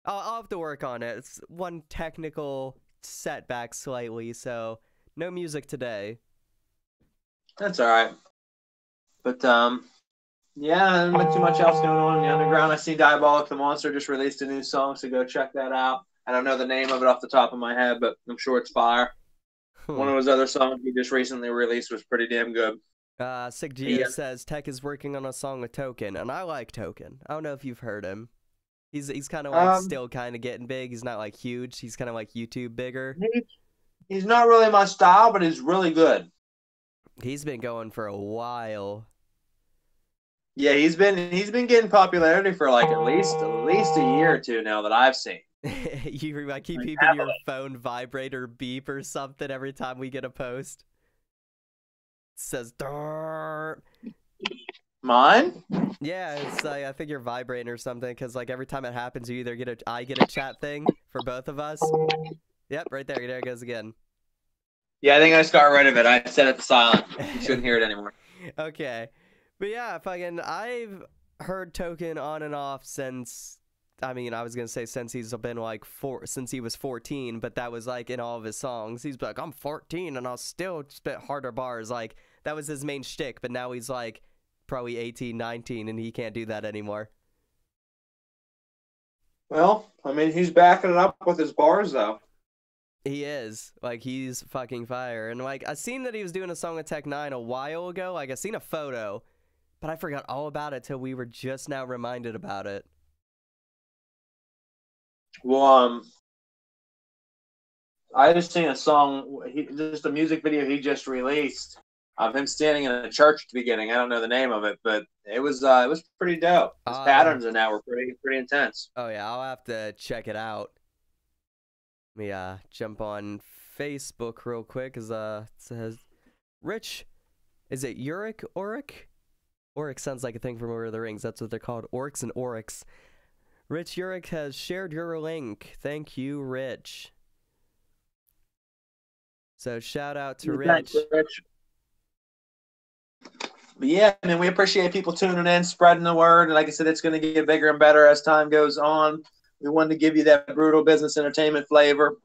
I'll have to work on it. It's one technical setback slightly, so no music today. That's all right. But yeah, not too much else going on in the underground. I see Diabolic the Monster just released a new song, so go check that out. I don't know the name of it off the top of my head, but I'm sure it's fire. One of his other songs he just recently released was pretty damn good. Sick Geo says Tech is working on a song with Token, and I like Token. I don't know if you've heard him. He's kind of like still kind of getting big. He's not like huge. He's kind of like YouTube bigger. He's not really my style, but he's really good. He's been going for a while. Yeah, he's been getting popularity for like at least a year or two now that I've seen. You I keep keeping your phone vibrate or beep or something every time we get a post. It says Durr. Mine? Yeah, it's like I think you're vibrating or something, because like every time it happens, you either I get a chat thing for both of us. Yep, right there. There it goes again. Yeah, I think I just got rid of it. I set it to silent. You shouldn't hear it anymore. Okay. But yeah, fucking, I've heard Token on and off since, I mean, I was gonna say since he's been like since he was 14, but that was like in all of his songs. He's like, I'm 14 and I'll still spit harder bars. Like, that was his main shtick, but now he's like probably 18, 19, and he can't do that anymore. Well, I mean, he's backing it up with his bars, though. He is. Like, he's fucking fire. And like, I seen that he was doing a song with Tech Nine a while ago. Like, I seen a photo, but I forgot all about it till we were just now reminded about it. Well, I just seen a song, just a music video he just released of him standing in a church at the beginning. I don't know the name of it, but it was pretty dope. His patterns in that were pretty intense. Oh yeah, I'll have to check it out. Let me jump on Facebook real quick, cause it says Rich, is it Uric? Oryx sounds like a thing from Lord of the Rings. That's what they're called. Orcs and Oryx. Rich Uric has shared your link. Thank you, Rich. So shout out to Rich. But yeah, I mean, we appreciate people tuning in, spreading the word. And like I said, it's going to get bigger and better as time goes on. We wanted to give you that Brutal Business Entertainment flavor.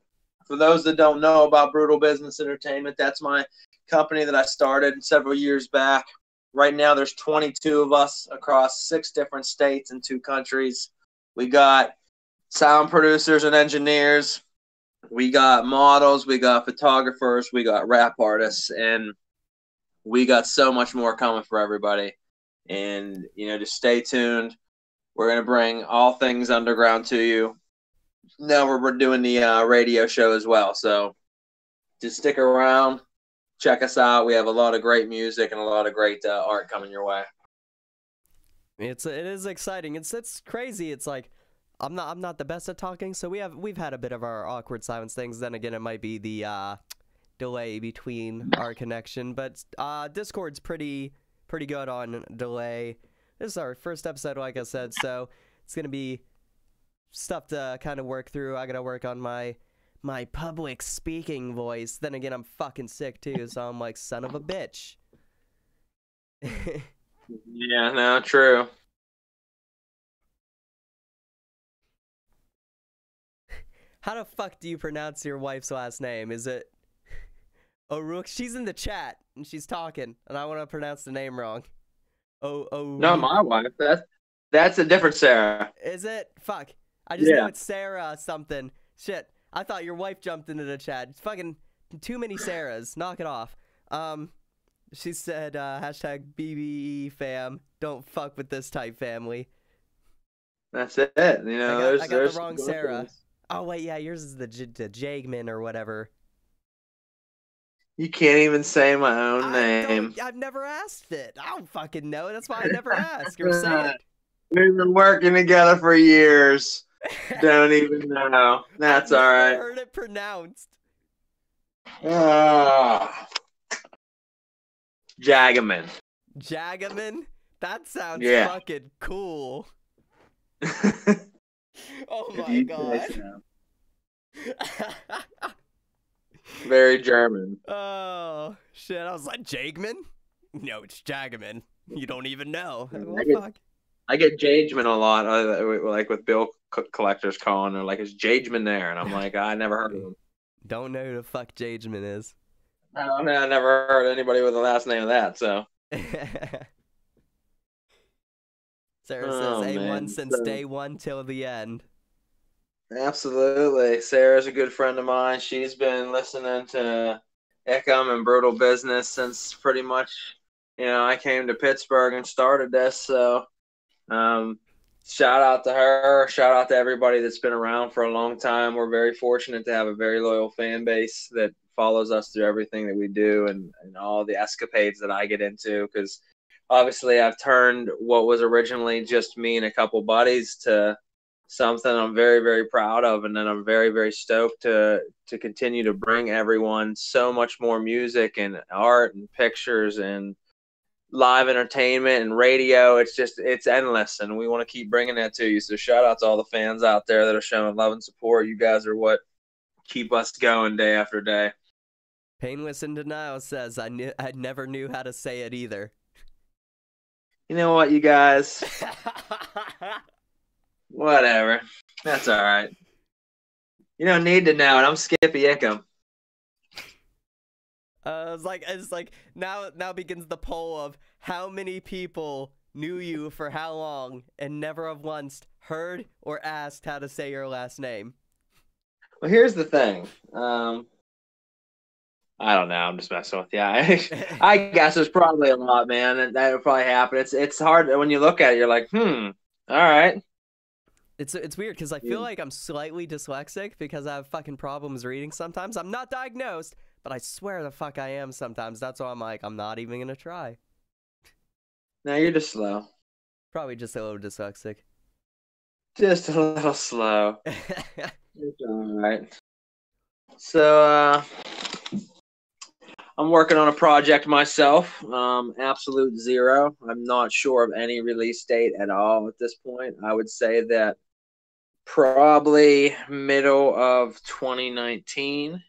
For those that don't know about Brutal Business Entertainment, that's my company that I started several years back. Right now, there's 22 of us across 6 different states and 2 countries. We got sound producers and engineers. We got models. We got photographers. We got rap artists. And we got so much more coming for everybody. And, you know, just stay tuned. We're going to bring all things underground to you. now we're doing the radio show as well. So just stick around, check us out. We have a lot of great music and a lot of great art coming your way. It is exciting. It's crazy. It's like I'm not the best at talking, so we've had a bit of our awkward silence things. Then again, it might be the delay between our connection, but Discord's pretty good on delay. This is our first episode, like I said, so it's gonna be stuff to kind of work through. I gotta work on my public speaking voice. Then again, I'm fucking sick too, so I'm like, son of a bitch. Yeah, no, true. How the fuck do you pronounce your wife's last name? Is it O'Rourke? She's in the chat and she's talking, and I want to pronounce the name wrong. Not my wife. That's a different Sarah. Is it? Fuck. I just know it's Sarah something. Shit. I thought your wife jumped into the chat. It's fucking too many Sarahs. Knock it off. She said, hashtag BBE fam. Don't fuck with this type family. That's it. You know, I got the wrong Sarah. Oh, wait, yeah, yours is the Jagman or whatever. You can't even say my own name. I've never asked it. I don't fucking know. That's why I never ask or say it. We've been working together for years. Don't even know. That's all right. I heard it pronounced. Jagaman. Jagaman? That sounds fucking cool. Oh my god. Very German. Oh shit! I was like, Jagman? No, it's Jagaman. You don't even know. I get Jageman a lot, like with bill collectors calling. They're like, "Is Jageman there?" And I'm like, "I never heard of him." Don't know who the fuck Jageman is. I don't know. I never heard anybody with the last name of that. So. Sarah says A1 since day one till the end. Absolutely. Sarah's a good friend of mine. She's been listening to Ickum and Brutal Business since pretty much, I came to Pittsburgh and started this. So shout out to her. Shout out to everybody that's been around for a long time. We're very fortunate to have a very loyal fan base that follows us through everything that we do and all the escapades that I get into, because obviously I've turned what was originally just me and a couple buddies to something I'm very, very proud of, and then I'm very, very stoked to continue to bring everyone so much more music and art and pictures and live entertainment and radio. It's endless, and we want to keep bringing that to you. So shout out to all the fans out there that are showing love and support. You guys are what keep us going day after day. Painless in Denial says, I never knew how to say it either. You know what, you guys? Whatever. That's all right. You don't need to know it. I'm Skippy Ickum. It's like now begins the poll of how many people knew you for how long and never have once heard or asked how to say your last name. Well, here's the thing. I don't know. I'm just messing with you. I guess there's probably a lot, man. That would probably happen. It's hard when you look at it. You're like, all right. It's weird because I feel like I'm slightly dyslexic because I have fucking problems reading sometimes. I'm not diagnosed, but I swear the fuck I am sometimes. That's why I'm like, I'm not even gonna try. No, you're just slow. Probably just a little dyslexic. Just a little slow. It's all right. So, I'm working on a project myself. Absolute zero. I'm not sure of any release date at all at this point. I would say that probably middle of 2019.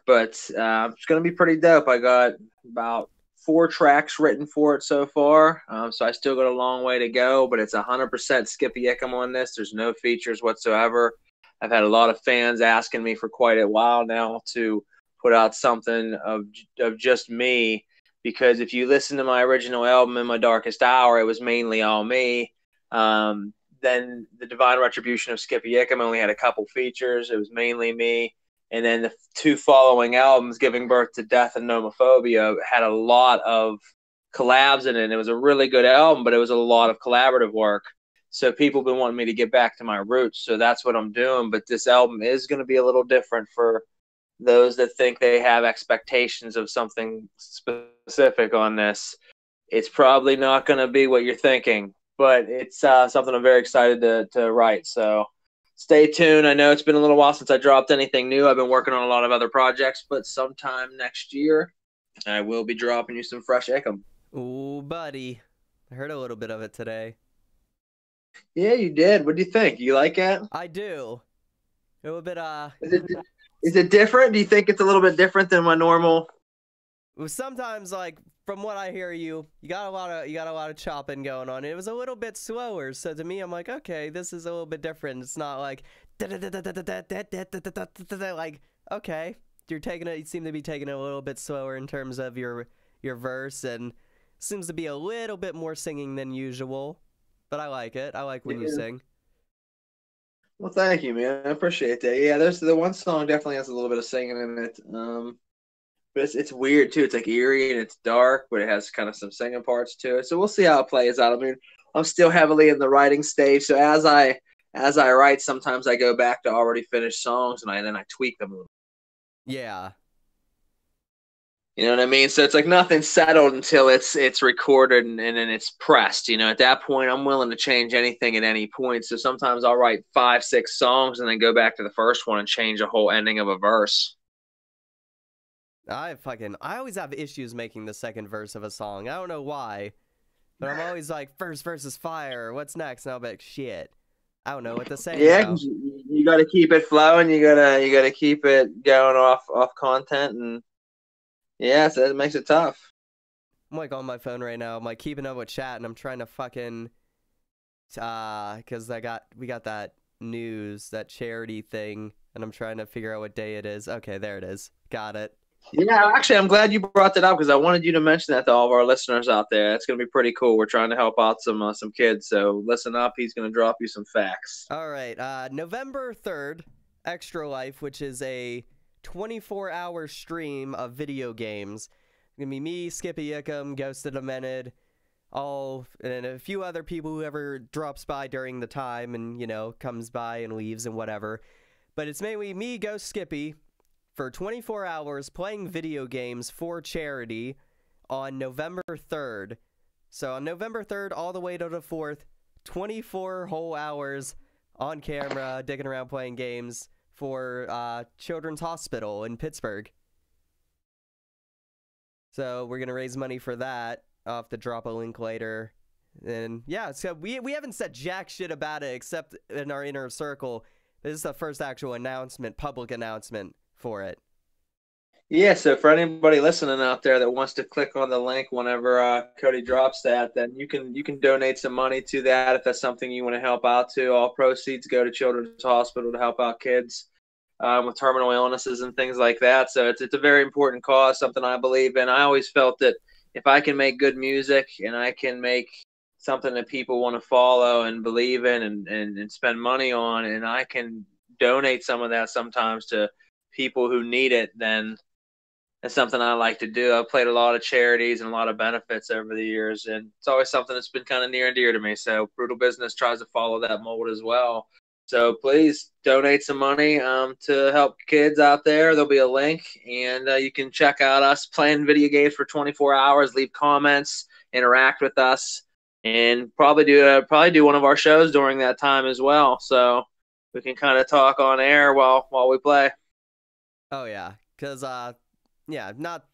But it's going to be pretty dope. I got about 4 tracks written for it so far. So I still got a long way to go, but it's 100% Skippy Ickum on this. There's no features whatsoever. I've had a lot of fans asking me for quite a while now to put out something of just me, because if you listen to my original album, In My Darkest Hour, it was mainly all me. Then the Divine Retribution of Skippy Ickum only had a couple features. It was mainly me. And then the 2 following albums, Giving Birth to Death and Nomophobia, had a lot of collabs in it. It was a really good album, but it was a lot of collaborative work. So people have been wanting me to get back to my roots. So that's what I'm doing. But this album is going to be a little different for those that think they have expectations of something specific on this. It's probably not going to be what you're thinking, but it's something I'm very excited to write. So stay tuned. I know it's been a little while since I dropped anything new. I've been working on a lot of other projects, but sometime next year, I will be dropping you some fresh Ickum. Ooh, buddy. I heard a little bit of it today. Yeah, you did. What do you think? You like it? I do. A little bit, Is it different? Do you think it's a little bit different than my normal? Sometimes, like, from what I hear, you got a lot of chopping going on. It was a little bit slower, so to me, I'm like, okay, this is a little bit different. It's not like like, okay, you're taking it. You seem to be taking it a little bit slower in terms of your verse, and seems to be a little bit more singing than usual. But I like it. I like when you sing. Well, thank you, man. I appreciate that. Yeah, there's the one song definitely has a little bit of singing in it. But it's weird too. It's like eerie and it's dark, but it has kind of some singing parts to it. So we'll see how it plays out. I mean, I'm still heavily in the writing stage. So as I write, sometimes I go back to already finished songs and then I tweak them a little. Yeah. You know what I mean? So it's like nothing's settled until it's recorded and then it's pressed. You know, at that point, I'm willing to change anything at any point. So sometimes I'll write 5-6 songs and then go back to the first one and change a whole ending of a verse. I always have issues making the second verse of a song. I don't know why, but I'm always like, first verse is fire. What's next? And I'll be like, shit. I don't know what to say. Yeah, now. You got to keep it flowing. You gotta keep it going off content and. Yeah, so that makes it tough. I'm like on my phone right now. I'm like keeping up with chat, and I'm trying to fucking, because we got that news, that charity thing, and I'm trying to figure out what day it is. Okay, there it is. Got it. Yeah, actually, I'm glad you brought that up because I wanted you to mention that to all of our listeners out there. That's gonna be pretty cool. We're trying to help out some kids, so listen up. He's gonna drop you some facts. All right, November 3rd, Extra Life, which is a 24-hour stream of video games. It's gonna be me, Skippy Ickum, Ghosted Amended, and a few other people, whoever drops by during the time and, you know, comes by and leaves and whatever. But it's mainly me, Ghost Skippy, for 24 hours playing video games for charity on November 3rd. So on November 3rd all the way to the 4th, 24 whole hours on camera, digging around playing games for Children's Hospital in Pittsburgh. So we're going to raise money for that. I'll have to drop a link later. And yeah, so we haven't said jack shit about it except in our inner circle. This is the first actual announcement, public announcement for it. Yeah, so for anybody listening out there that wants to click on the link whenever Cody drops that, then you can donate some money to that if that's something you want to help out to. All proceeds go to Children's Hospital to help out kids with terminal illnesses and things like that. So it's a very important cause, something I believe in. I always felt that if I can make good music and I can make something that people want to follow and believe in and spend money on, and I can donate some of that sometimes to people who need it, then it's something I like to do. I've played a lot of charities and a lot of benefits over the years, and it's always something that's been kind of near and dear to me. So Brutal Business tries to follow that mold as well. So please donate some money to help kids out there. There'll be a link, and you can check out us playing video games for 24 hours, leave comments, interact with us, and probably do one of our shows during that time as well. So we can kind of talk on air while we play. Oh, yeah, because yeah, not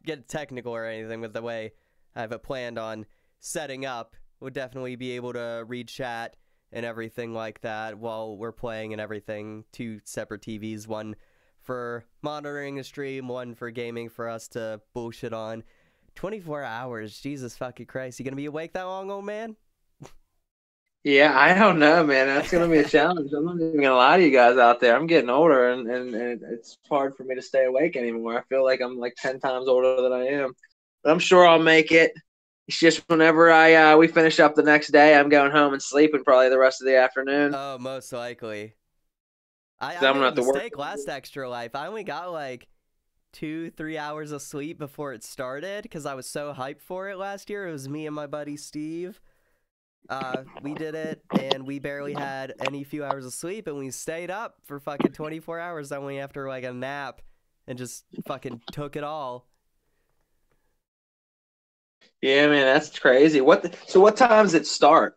get technical or anything, with the way I have it planned on setting up, would definitely be able to read chat and everything like that while we're playing and everything. 2 separate TVs, one for monitoring the stream, one for gaming for us to bullshit on. 24 hours, Jesus fucking Christ. You gonna be awake that long, old man? Yeah, I don't know, man. That's going to be a challenge. I'm not even going to lie to you guys out there. I'm getting older, and it's hard for me to stay awake anymore. I feel like I'm like 10 times older than I am. But I'm sure I'll make it. It's just whenever we finish up the next day, I'm going home and sleeping probably the rest of the afternoon. Oh, most likely. I I'm made a gonna have to work. mistake last Extra Life. I only got like 2-3 hours of sleep before it started because I was so hyped for it last year. It was me and my buddy Steve. We did it, and we barely had any few hours of sleep, and we stayed up for fucking 24 hours only after like a nap, and just fucking took it all. Yeah, man, that's crazy. So what time does it start?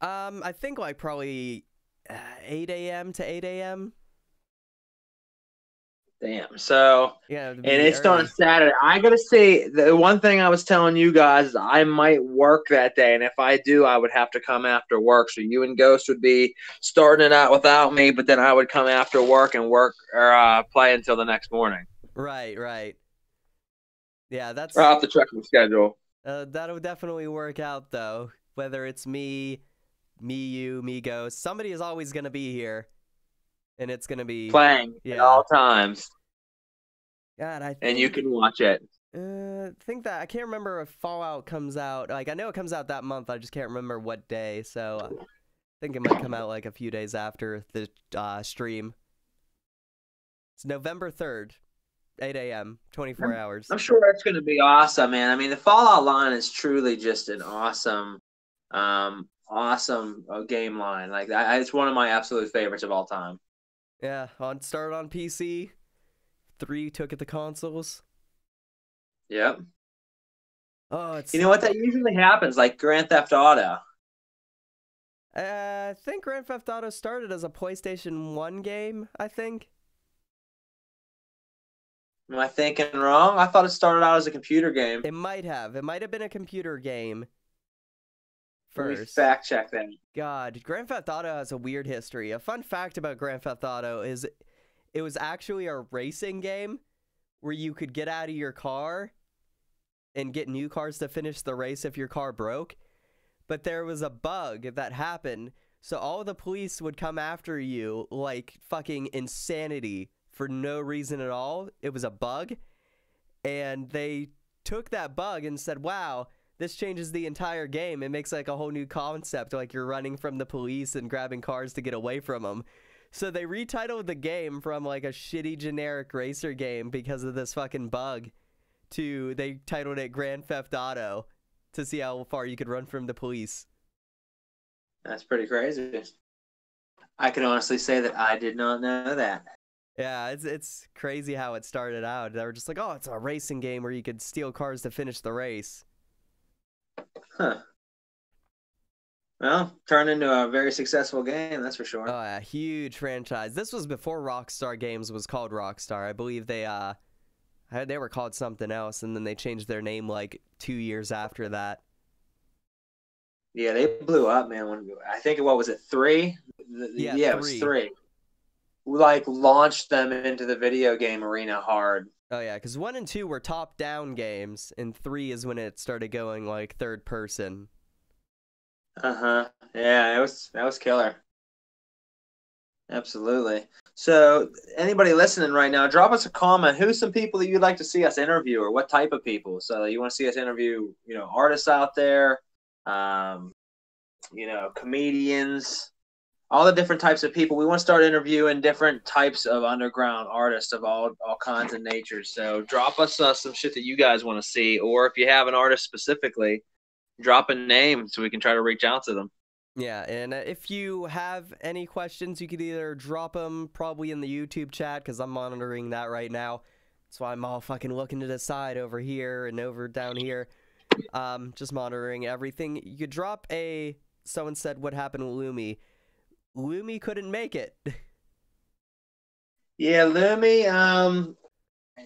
I think like probably 8 a.m. to 8 a.m. Damn. So, Yeah, to and be it's on early. a Saturday. I gotta say, the one thing I was telling you guys is I might work that day, and if I do, I would have to come after work. So you and Ghost would be starting it out without me, but then I would come after work and work or play until the next morning. Right, right. Yeah, Or I'll have to check the schedule. that'll definitely work out though. Whether it's me, you, me, Ghost, somebody is always gonna be here, and it's gonna be Playing at all times, God, I and you think can watch it. think that I can't remember if Fallout comes out. Like I know it comes out that month. I just can't remember what day. So I think it might come out like a few days after the stream. It's November 3rd, 8 a.m., 24 hours. I'm sure it's going to be awesome, man. I mean, the Fallout line is truly just an awesome, awesome game line. Like it's one of my absolute favorites of all time. Yeah, started on PC. 3 took at the consoles. Yep. Oh, it's. You know what? That usually happens, like Grand Theft Auto. I think Grand Theft Auto started as a PlayStation 1 game, I think. Am I thinking wrong? I thought it started out as a computer game. It might have. It might have been a computer game Let me first. fact check that. God, Grand Theft Auto has a weird history. A fun fact about Grand Theft Auto is it was actually a racing game where you could get out of your car and get new cars to finish the race if your car broke. But there was a bug that happened, so all the police would come after you like fucking insanity for no reason at all. It was a bug, and they took that bug and said, wow, this changes the entire game. It makes like a whole new concept, like you're running from the police and grabbing cars to get away from them. So they retitled the game from like a shitty generic racer game because of this fucking bug to they titled it Grand Theft Auto to see how far you could run from the police. That's pretty crazy. I can honestly say that I did not know that. Yeah, it's crazy how it started out. They were just like, oh, it's a racing game where you could steal cars to finish the race. Huh. Well, turned into a very successful game, that's for sure. Oh, yeah, huge franchise. This was before Rockstar Games was called Rockstar. I believe they were called something else, and then they changed their name like 2 years after that. Yeah, they blew up, man. I think what was it, 3? Yeah, 3. It was 3. We like launched them into the video game arena hard. Oh yeah, because 1 and 2 were top-down games, and 3 is when it started going like third person. Yeah, that was killer. Absolutely. So, anybody listening right now, drop us a comment. Who's some people that you'd like to see us interview, or what type of people? So, you want to see us interview, artists out there, comedians, all the different types of people. We want to start interviewing different types of underground artists of all kinds of natures. So, drop us some shit that you guys want to see, or if you have an artist specifically, drop a name so we can try to reach out to them. Yeah, and if you have any questions, you could either drop them probably in the YouTube chat, because I'm monitoring that right now. That's why I'm all fucking looking to the side over here and over down here. Just monitoring everything. You could drop someone said, what happened with Lumi? Lumi couldn't make it. Yeah, Lumi,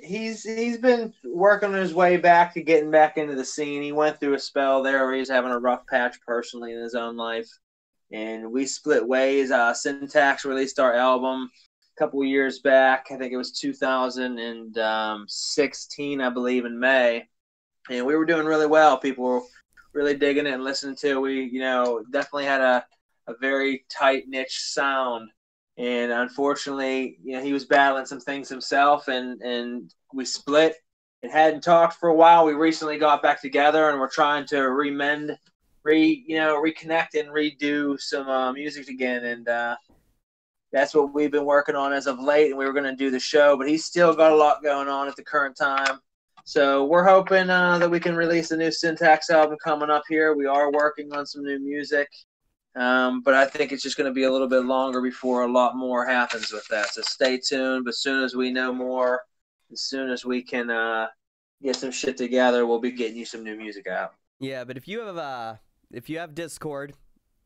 he's been working his way back to getting back into the scene. He went through a spell there where he's having a rough patch personally in his own life, and we split ways. Syntax released our album a couple of years back. I think it was 2016, I believe, in May, and we were doing really well. People were really digging it and listening to it. We, definitely had a very tight niche sound. And unfortunately, he was battling some things himself, and we split and hadn't talked for a while. We recently got back together, and we're trying to reconnect and redo some music again. And that's what we've been working on as of late. And we were going to do the show, but he's still got a lot going on at the current time. So we're hoping that we can release a new Syntax album coming up here. We are working on some new music, but I think it's just going to be a little bit longer before a lot more happens with that. So stay tuned. But as soon as we know more, as soon as we can get some shit together, we'll be getting you some new music out. Yeah, but if you have Discord,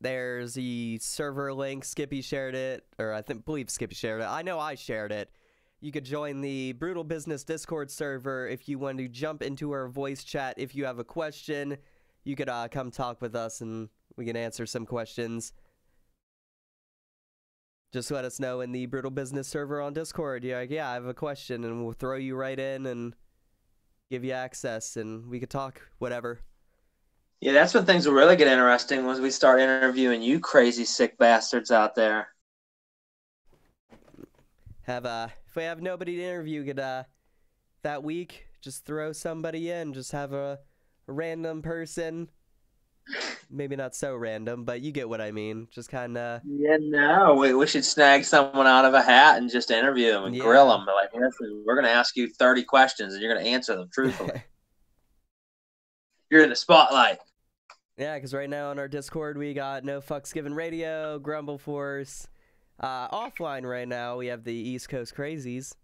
there's the server link. Skippy shared it, or I believe Skippy shared it. I know I shared it. You could join the Brutal Business Discord server if you want to jump into our voice chat. If you have a question, you could come talk with us and we can answer some questions. Just let us know in the Brutal Business server on Discord. You're like, yeah, I have a question, and we'll throw you right in and give you access, and we could talk, whatever. Yeah, that's when things will really get interesting, was we start interviewing you crazy sick bastards out there. If we have nobody to interview, we could that week just throw somebody in, just have a random person, maybe not so random, but you get what I mean, just kind of. Yeah, no, we should snag someone out of a hat and just interview them and grill them. But like, listen, we're gonna ask you 30 questions and you're gonna answer them truthfully. You're in the spotlight. Yeah, because right now on our Discord we got No Fucks Given Radio, Grumble Force. Offline right now, we have the East Coast Crazies.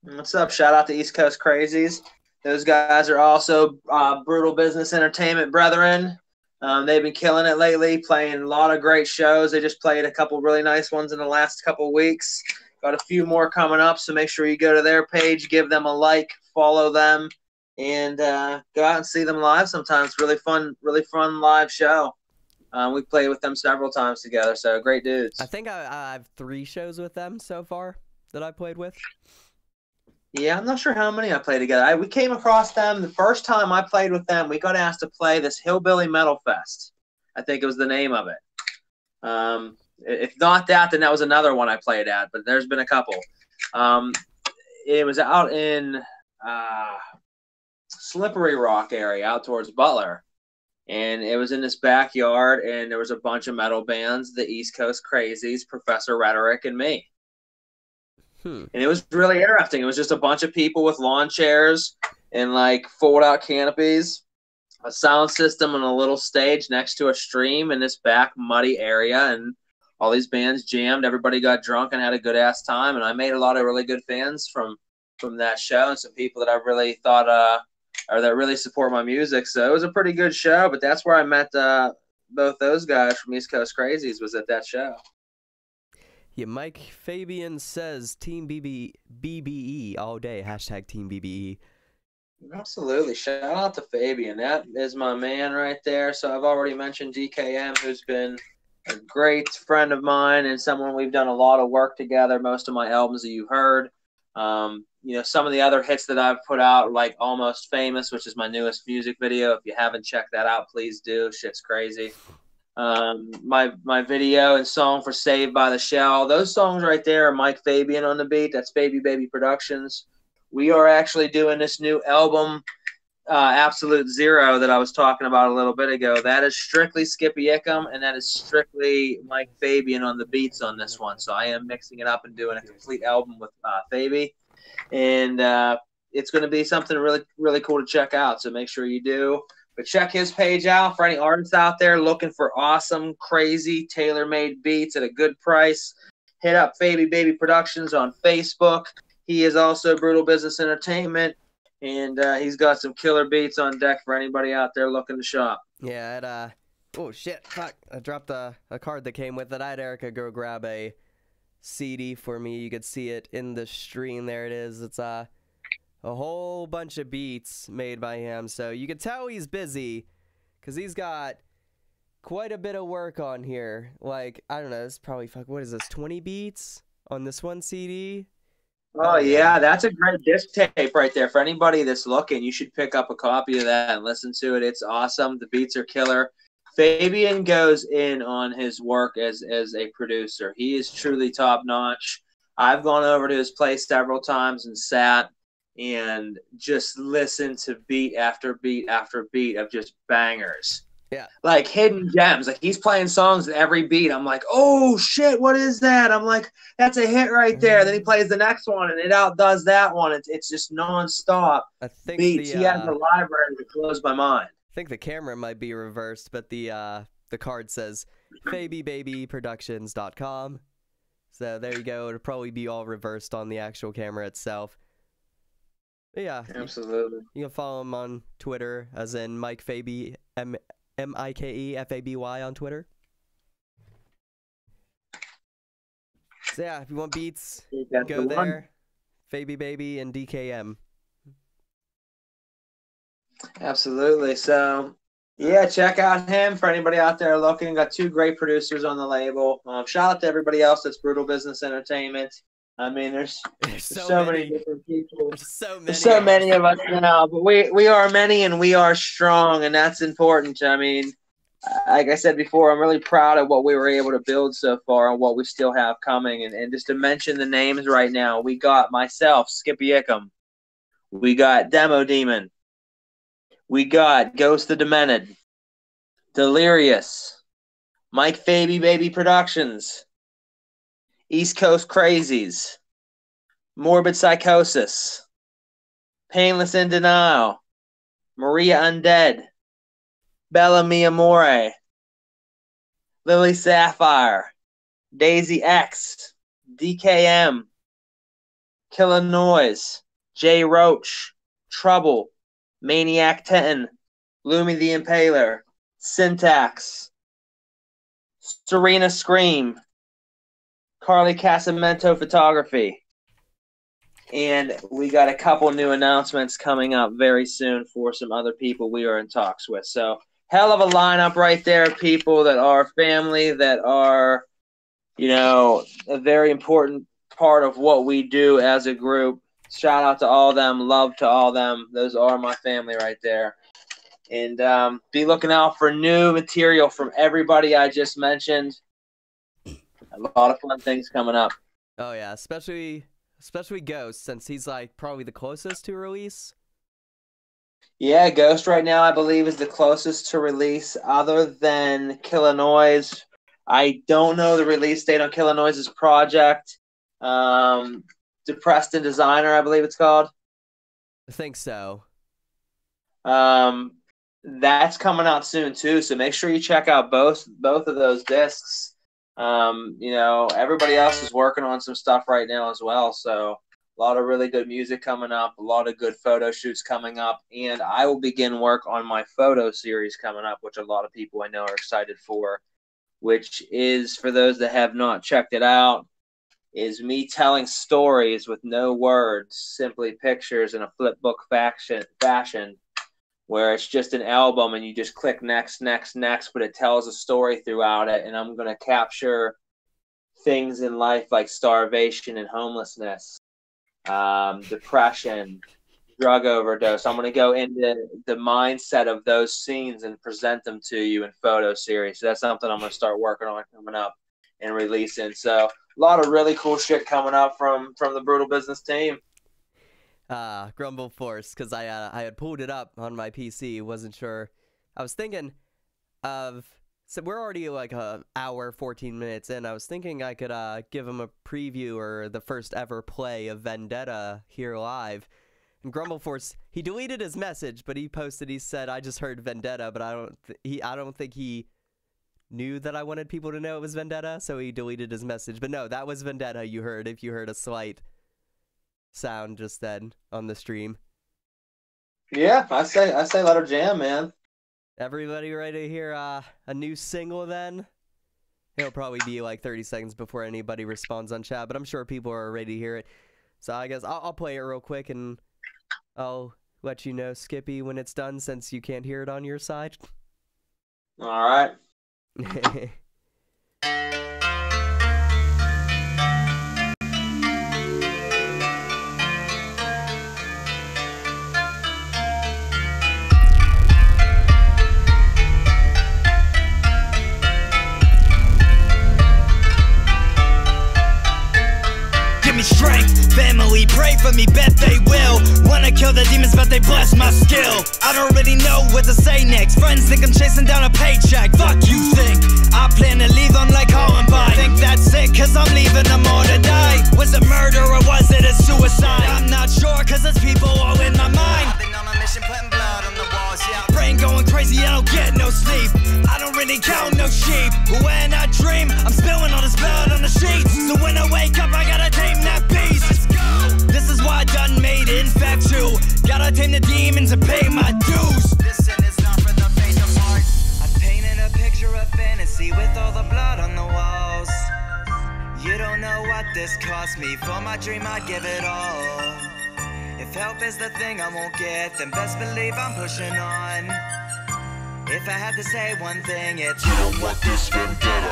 What's up? Shout out to East Coast Crazies. Those guys are also Brutal Business Entertainment brethren. They've been killing it lately, playing a lot of great shows. They just played a couple really nice ones in the last couple weeks. Got a few more coming up, so make sure you go to their page, give them a like, follow them, and go out and see them live sometimes. Really fun live show. We played with them several times together, so great dudes. I think I have 3 shows with them so far that I played with. Yeah, I'm not sure how many I played together. We came across them the first time I played with them. We got asked to play this Hillbilly Metal Fest. I think it was the name of it. If not that, then that was another one I played at, but there's been a couple. It was out in Slippery Rock area, out towards Butler. And it was in this backyard, and there was a bunch of metal bands, the East Coast Crazies, Professor Rhetoric, and me. And it was really interesting. It was just a bunch of people with lawn chairs and, like, fold-out canopies, a sound system, and a little stage next to a stream in this back muddy area. And all these bands jammed. Everybody got drunk and had a good-ass time. And I made a lot of really good fans from that show, and some people that I really thought or that really support my music. So it was a pretty good show, but that's where I met both those guys from East Coast Crazies, was at that show. Yeah, Mike Fabian says Team BBE all day. Hashtag Team BBE. Absolutely. Shout out to Fabian. That is my man right there. So I've already mentioned DKM, who's been a great friend of mine and someone we've done a lot of work together. Most of my albums that you've heard. Some of the other hits that I've put out, like Almost Famous, which is my newest music video. If you haven't checked that out, please do. Shit's crazy. My video and song for Saved by the Shell. Those songs right there are Mike Fabian on the beat. That's Baby Baby Productions. We are actually doing this new album, Absolute Zero, that I was talking about a little bit ago. That is strictly Skippy Ickum, and that is strictly Mike Fabian on the beats on this one. So I am mixing it up and doing a complete album with Fabi. And it's going to be something really, really cool to check out. So make sure you do. But check his page out for any artists out there looking for awesome, crazy, tailor-made beats at a good price. Hit up Fabi Baby Productions on Facebook. He is also Brutal Business Entertainment, and he's got some killer beats on deck for anybody out there looking to shop. Yeah, oh shit, fuck! I dropped a card that came with it. I had Erica go grab a CD for me. You could see it in the stream. There it is. It's a whole bunch of beats made by him, so you can tell he's busy because he's got quite a bit of work on here. Like, I don't know, it's probably, what is this, 20 beats on this one CD? Oh, yeah, that's a great disc tape right there. For anybody that's looking, you should pick up a copy of that and listen to it. It's awesome. The beats are killer. Fabian goes in on his work as a producer. He is truly top-notch. I've gone over to his place several times and sat and just listened to beat after beat after beat of just bangers. Yeah. Like hidden gems. Like he's playing songs at every beat. I'm like, oh shit, what is that? I'm like, that's a hit right there. Then he plays the next one and it outdoes that one. It's just nonstop I think beats. He has a library that blows my mind. I think the camera might be reversed, but the card says FabyBabyProductions.com. So there you go. It'll probably be all reversed on the actual camera itself. But yeah, absolutely. You can follow him on Twitter, as in Mike Faby, MikeFaby on Twitter. So yeah, if you want beats, go there. Faby Baby and DKM. Absolutely. So yeah, check out him for anybody out there looking. Got 2 great producers on the label. Shout out to everybody else that's Brutal Business Entertainment. I mean, there's so many different people. There's so many of us now, but we are many and we are strong, and that's important. I mean, like I said before, I'm really proud of what we were able to build so far and what we still have coming. And just to mention the names right now, we got myself, Skippy Ickum. We got Demo Demon. We got Ghost the Demented, Delirious, Mike Faby Baby Productions, East Coast Crazies, Morbid Psychosis, Painless in Denial, Maria Undead, Bella Mi Amore, Lily Sapphire, Daisy X, DKM, Killer Noise, Jay Roach, Trouble, Maniac 10, Loomy the Impaler, Syntax, Serena Scream, Carly Casamento Photography. And we got a couple new announcements coming up very soon for some other people we are in talks with. So hell of a lineup right there, people that are family, that are, you know, a very important part of what we do as a group. Shout out to all of them. Love to all of them. Those are my family right there. And be looking out for new material from everybody I just mentioned. A lot of fun things coming up. Oh yeah, especially Ghost, since he's like probably the closest to release. Yeah, Ghost right now I believe is the closest to release, other than Killer Noise. I don't know the release date on Killer Noise's project. Depressed and Designer, I believe it's called. I think so. That's coming out soon too, so make sure you check out both of those discs. You know, everybody else is working on some stuff right now as well, so a lot of really good music coming up, a lot of good photo shoots coming up, and I will begin work on my photo series coming up, which a lot of people I know are excited for, which is, for those that have not checked it out, is me telling stories with no words, simply pictures in a flip book fashion, where it's just an album and you just click next, next, next, but it tells a story throughout it. And I'm going to capture things in life like starvation and homelessness, depression, drug overdose. I'm going to go into the mindset of those scenes and present them to you in photo series. So that's something I'm going to start working on coming up and releasing. So a lot of really cool shit coming up from the Brutal Business team. Grumble Force, because I had pulled it up on my PC, wasn't sure. I was thinking of, so we're already like an hour, 14 minutes in. I was thinking I could give him a preview or the first ever play of Vendetta here live. And Grumble Force, he deleted his message, but he posted, he said, I just heard Vendetta, but I don't think he knew that I wanted people to know it was Vendetta, so he deleted his message. But no, that was Vendetta you heard, if you heard a slight sound just then on the stream. Yeah, I say let her jam, man. Everybody ready to hear a new single then? It'll probably be like 30 seconds before anybody responds on chat, but I'm sure people are ready to hear it. So I guess I'll play it real quick and I'll let you know, Skippy, when it's done, since you can't hear it on your side. All right. Strength, family, pray for me, bet they will. When wanna kill the demons, but they bless my skill. I don't really know what to say next. Friends think I'm chasing down a paycheck. Fuck you think I plan to leave them like Columbine. Think that's it, cause I'm leaving them all to die. Was it murder or was it a suicide? I'm not sure, cause there's people all in my mind. I've been on a mission putting blood on the walls, yeah. Brain going crazy, I don't get no sleep. I don't really count no sheep. But when I dream, I'm spilling all this blood on the sheets. So when I wake up, I gotta tame that beast. Let's go. This is why I done made it, in fact you. Gotta tame the demons and pay my dues. This sin is not for the faint of heart. I painted a picture of fantasy with all the blood on the walls. You don't know what this cost me. For my dream I'd give it all. If help is the thing I won't get, then best believe I'm pushing on. If I had to say one thing, it's you don't want this vendetta.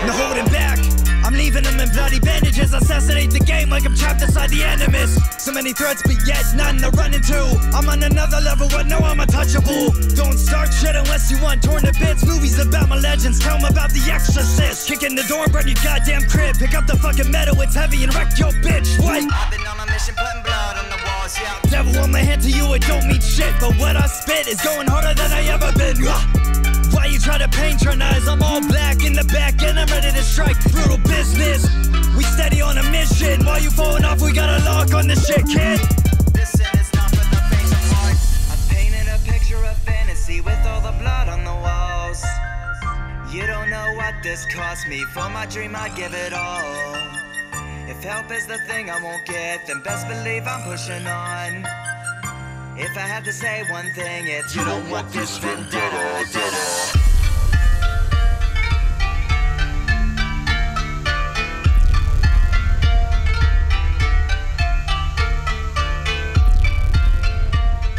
No holding back, I'm leaving them in bloody bandages. Assassinate the game like I'm trapped inside the animus. So many threats, but yet none to run into. I'm on another level, but no, I'm untouchable. Don't start shit unless you want torn to bits. Movies about my legends, tell them about the exorcist. Kick in the door, burn your goddamn crib. Pick up the fucking metal, it's heavy, and wreck your bitch. What? I've been on a mission, putting blood on the walls, yeah. Devil on my hand to you, it don't mean shit. But what I spit is going harder than I ever been. Why you try to paint your eyes? I'm all black in the back and I'm ready to strike. Brutal business, we steady on a mission. While you falling off, we got a lock on the shit, kid. This sin is not for the faint of heart. I painted a picture of fantasy with all the blood on the walls. You don't know what this cost me. For my dream I'd give it all. If help is the thing I won't get, then best believe I'm pushing on. If I had to say one thing, it's you don't want this vendetta.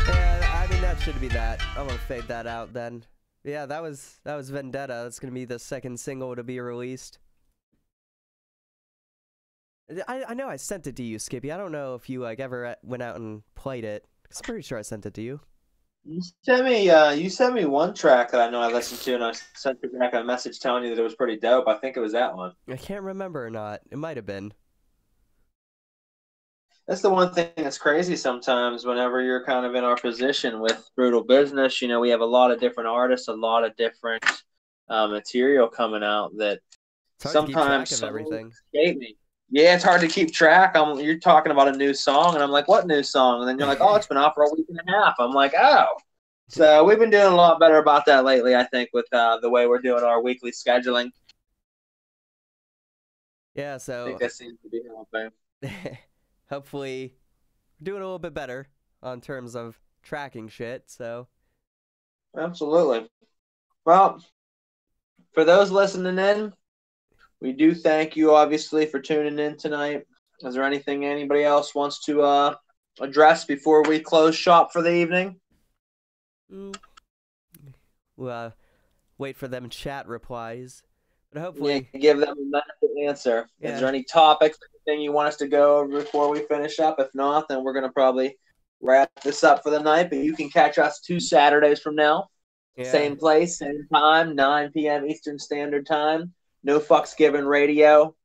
Yeah, I mean that should be that. I'm gonna fade that out then. Yeah, that was Vendetta. That's gonna be the second single to be released. I know I sent it to you, Skippy. I don't know if you like ever went out and played it. I'm pretty sure I sent it to you. You sent me one track that I know I listened to, and I sent you back a message telling you that it was pretty dope. I think it was that one. I can't remember or not. It might have been. That's the one thing that's crazy sometimes whenever you're kind of in our position with Brutal Business. You know, we have a lot of different artists, a lot of different material coming out that sometimes escape everything. Me. Yeah, it's hard to keep track. You're talking about a new song, and I'm like, what new song? And then you're like, oh, it's been out for a week and a half. I'm like, oh. So we've been doing a lot better about that lately, I think, with the way we're doing our weekly scheduling. Yeah, so I think that seems to be helping. Hopefully we're doing a little bit better on terms of tracking shit, so. Absolutely. Well, for those listening in, we do thank you, obviously, for tuning in tonight. Is there anything anybody else wants to address before we close shop for the evening? Well, wait for them chat replies. But hopefully... Yeah, give them a minute to answer. Yeah. Is there any topics, anything you want us to go over before we finish up? If not, then we're going to probably wrap this up for the night. But you can catch us 2 Saturdays from now. Yeah. Same place, same time, 9 p.m. Eastern Standard Time. No Fucks Given Radio,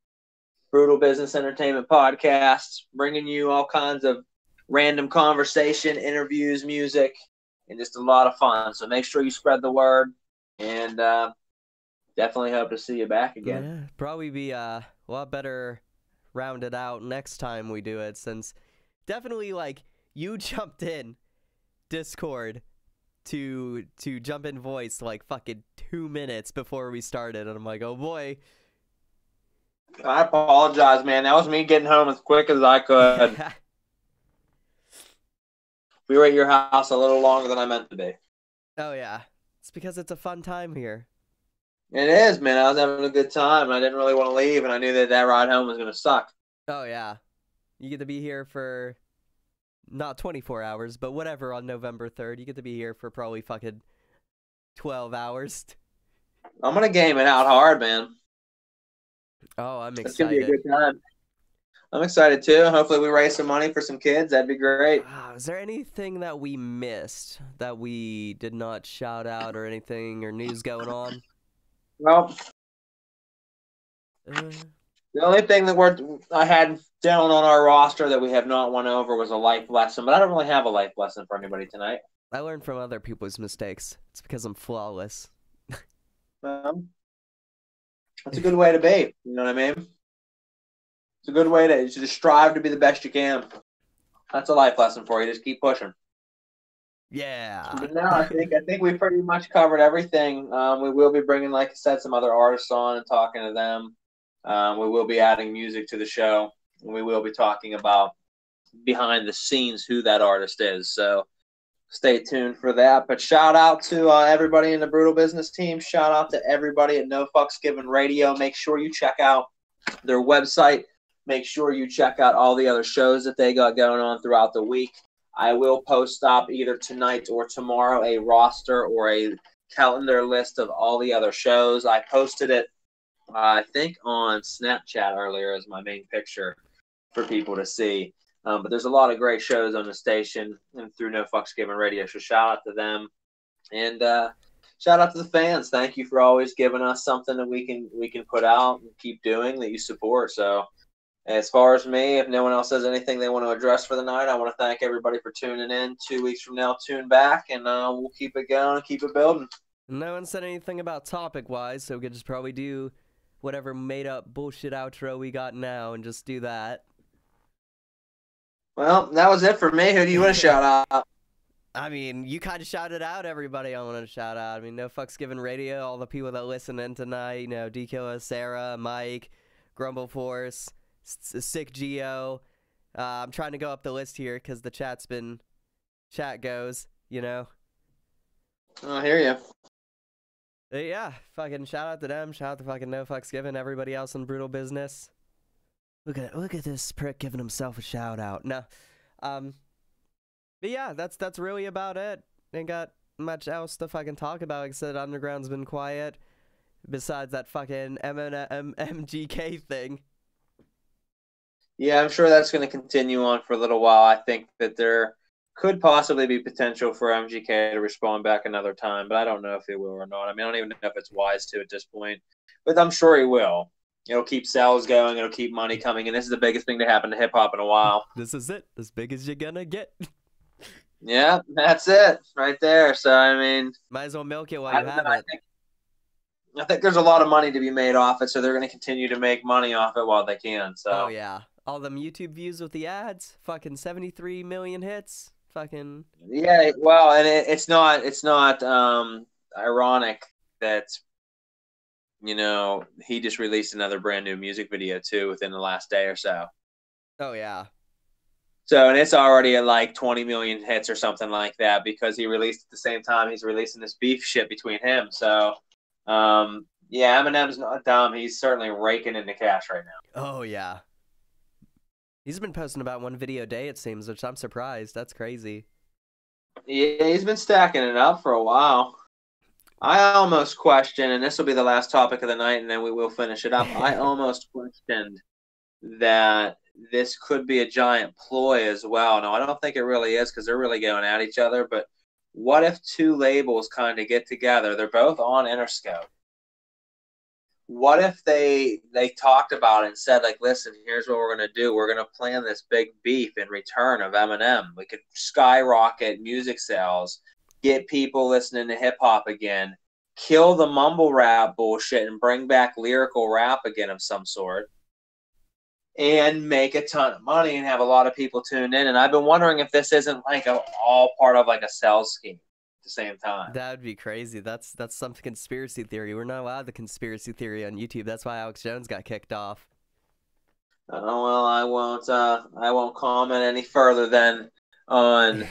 Brutal Business Entertainment Podcast, bringing you all kinds of random conversation, interviews, music, and just a lot of fun. So make sure you spread the word, and definitely hope to see you back again. Yeah, probably be a lot better rounded out next time we do it, since definitely, like, you jumped in Discord to jump in voice like fucking 2 minutes before we started, and I'm like, oh boy. I apologize, man. That was me getting home as quick as I could. We were at your house a little longer than I meant to be. Oh yeah, it's because it's a fun time here. It is, man. I was having a good time, and I didn't really want to leave, and I knew that ride home was going to suck. Oh yeah, you get to be here for not 24 hours, but whatever, on November 3rd. You get to be here for probably fucking 12 hours. I'm going to game it out hard, man. Oh, I'm excited. It's going to be a good time. I'm excited, too. Hopefully we raise some money for some kids. That'd be great. Is there anything that we missed that we did not shout out, or anything, or news going on? Well, The only thing that I had down on our roster that we have not won over was a life lesson, but I don't really have a life lesson for anybody tonight. I learned from other people's mistakes. It's because I'm flawless. That's a good way to be. You know what I mean? It's a good way to just strive to be the best you can. That's a life lesson for you. Just keep pushing. Yeah. But now I think we pretty much covered everything. We will be bringing, like I said, some other artists on and talking to them. We will be adding music to the show. And we will be talking about behind the scenes who that artist is. So stay tuned for that. But shout out to everybody in the Brutal Business team. Shout out to everybody at No Fucks Given Radio. Make sure you check out their website. Make sure you check out all the other shows that they got going on throughout the week. I will post up either tonight or tomorrow a roster or a calendar list of all the other shows. I posted it, I think, on Snapchat earlier as my main picture for people to see. But there's a lot of great shows on the station and through No Fucks Given Radio. So shout out to them. And shout out to the fans. Thank you for always giving us something that we can put out and keep doing that you support. So as far as me, if no one else has anything they want to address for the night, I want to thank everybody for tuning in. 2 weeks from now, tune back, and we'll keep it going and keep it building. No one said anything about topic-wise, so we could just probably do whatever made-up bullshit outro we got now and just do that. Well, that was it for me. Who do you want to shout out? I mean, you kind of shouted out everybody I wanted to shout out. I mean, No Fucks Given Radio, all the people that listen in tonight, you know, DKilla, Sarah, Mike, Grumble Force, Sick Geo. I'm trying to go up the list here because the chat goes, you know. I hear you. Yeah, fucking shout out to them. Shout out to fucking No Fucks Given. Everybody else in Brutal Business. Look at this prick giving himself a shout out. No, but yeah, that's really about it. Ain't got much else to fucking talk about. Like I said, Underground's been quiet. Besides that fucking Eminem MGK thing. Yeah, I'm sure that's going to continue on for a little while. I think that there could possibly be potential for MGK to respond back another time, but I don't know if he will or not. I mean, I don't even know if it's wise to at this point, but I'm sure he will. It'll keep sales going. It'll keep money coming, and this is the biggest thing to happen to hip-hop in a while. This is it. As big as you're gonna get. Yeah, that's it right there. So, I mean, might as well milk it while you have it. I think there's a lot of money to be made off it, so they're going to continue to make money off it while they can. So. Oh, yeah. All them YouTube views with the ads, fucking 73 million hits, fucking. Yeah, well, and it's not ironic that, you know, he just released another brand new music video too within the last day or so. Oh yeah. So, and it's already at like 20 million hits or something like that because he released at the same time he's releasing this beef shit between him. So, yeah, Eminem's not dumb. He's certainly raking in the cash right now. Oh yeah. He's been posting about one video a day, it seems, which I'm surprised. That's crazy. Yeah, he's been stacking it up for a while. I almost questioned, and this will be the last topic of the night, and then we will finish it up. I almost questioned that this could be a giant ploy as well. No, I don't think it really is because they're really going at each other. But what if two labels kind of get together? They're both on Interscope. What if they talked about it and said, like, listen, here's what we're going to do. We're going to plan this big beef in return of Eminem. We could skyrocket music sales, get people listening to hip-hop again, kill the mumble rap bullshit and bring back lyrical rap again of some sort, and make a ton of money and have a lot of people tune in. And I've been wondering if this isn't like all part of like a sales scheme. The same time. That would be crazy. That's some conspiracy theory. We're not allowed the conspiracy theory on YouTube. That's why Alex Jones got kicked off. Oh well, I won't comment any further than on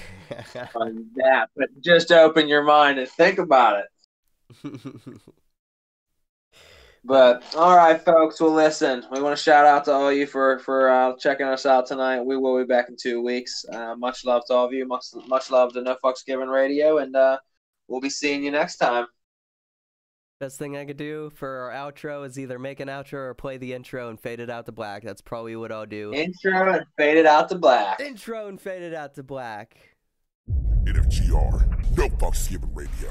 that. But just open your mind and think about it. But all right, folks. Well, listen. We want to shout out to all you for checking us out tonight. We will be back in 2 weeks. Much love to all of you. Much love to No Fucks Given Radio, and we'll be seeing you next time. Best thing I could do for our outro is either make an outro or play the intro and fade it out to black. That's probably what I'll do. Intro and fade it out to black. Intro and fade it out to black. NFGR, No Fucks Given Radio.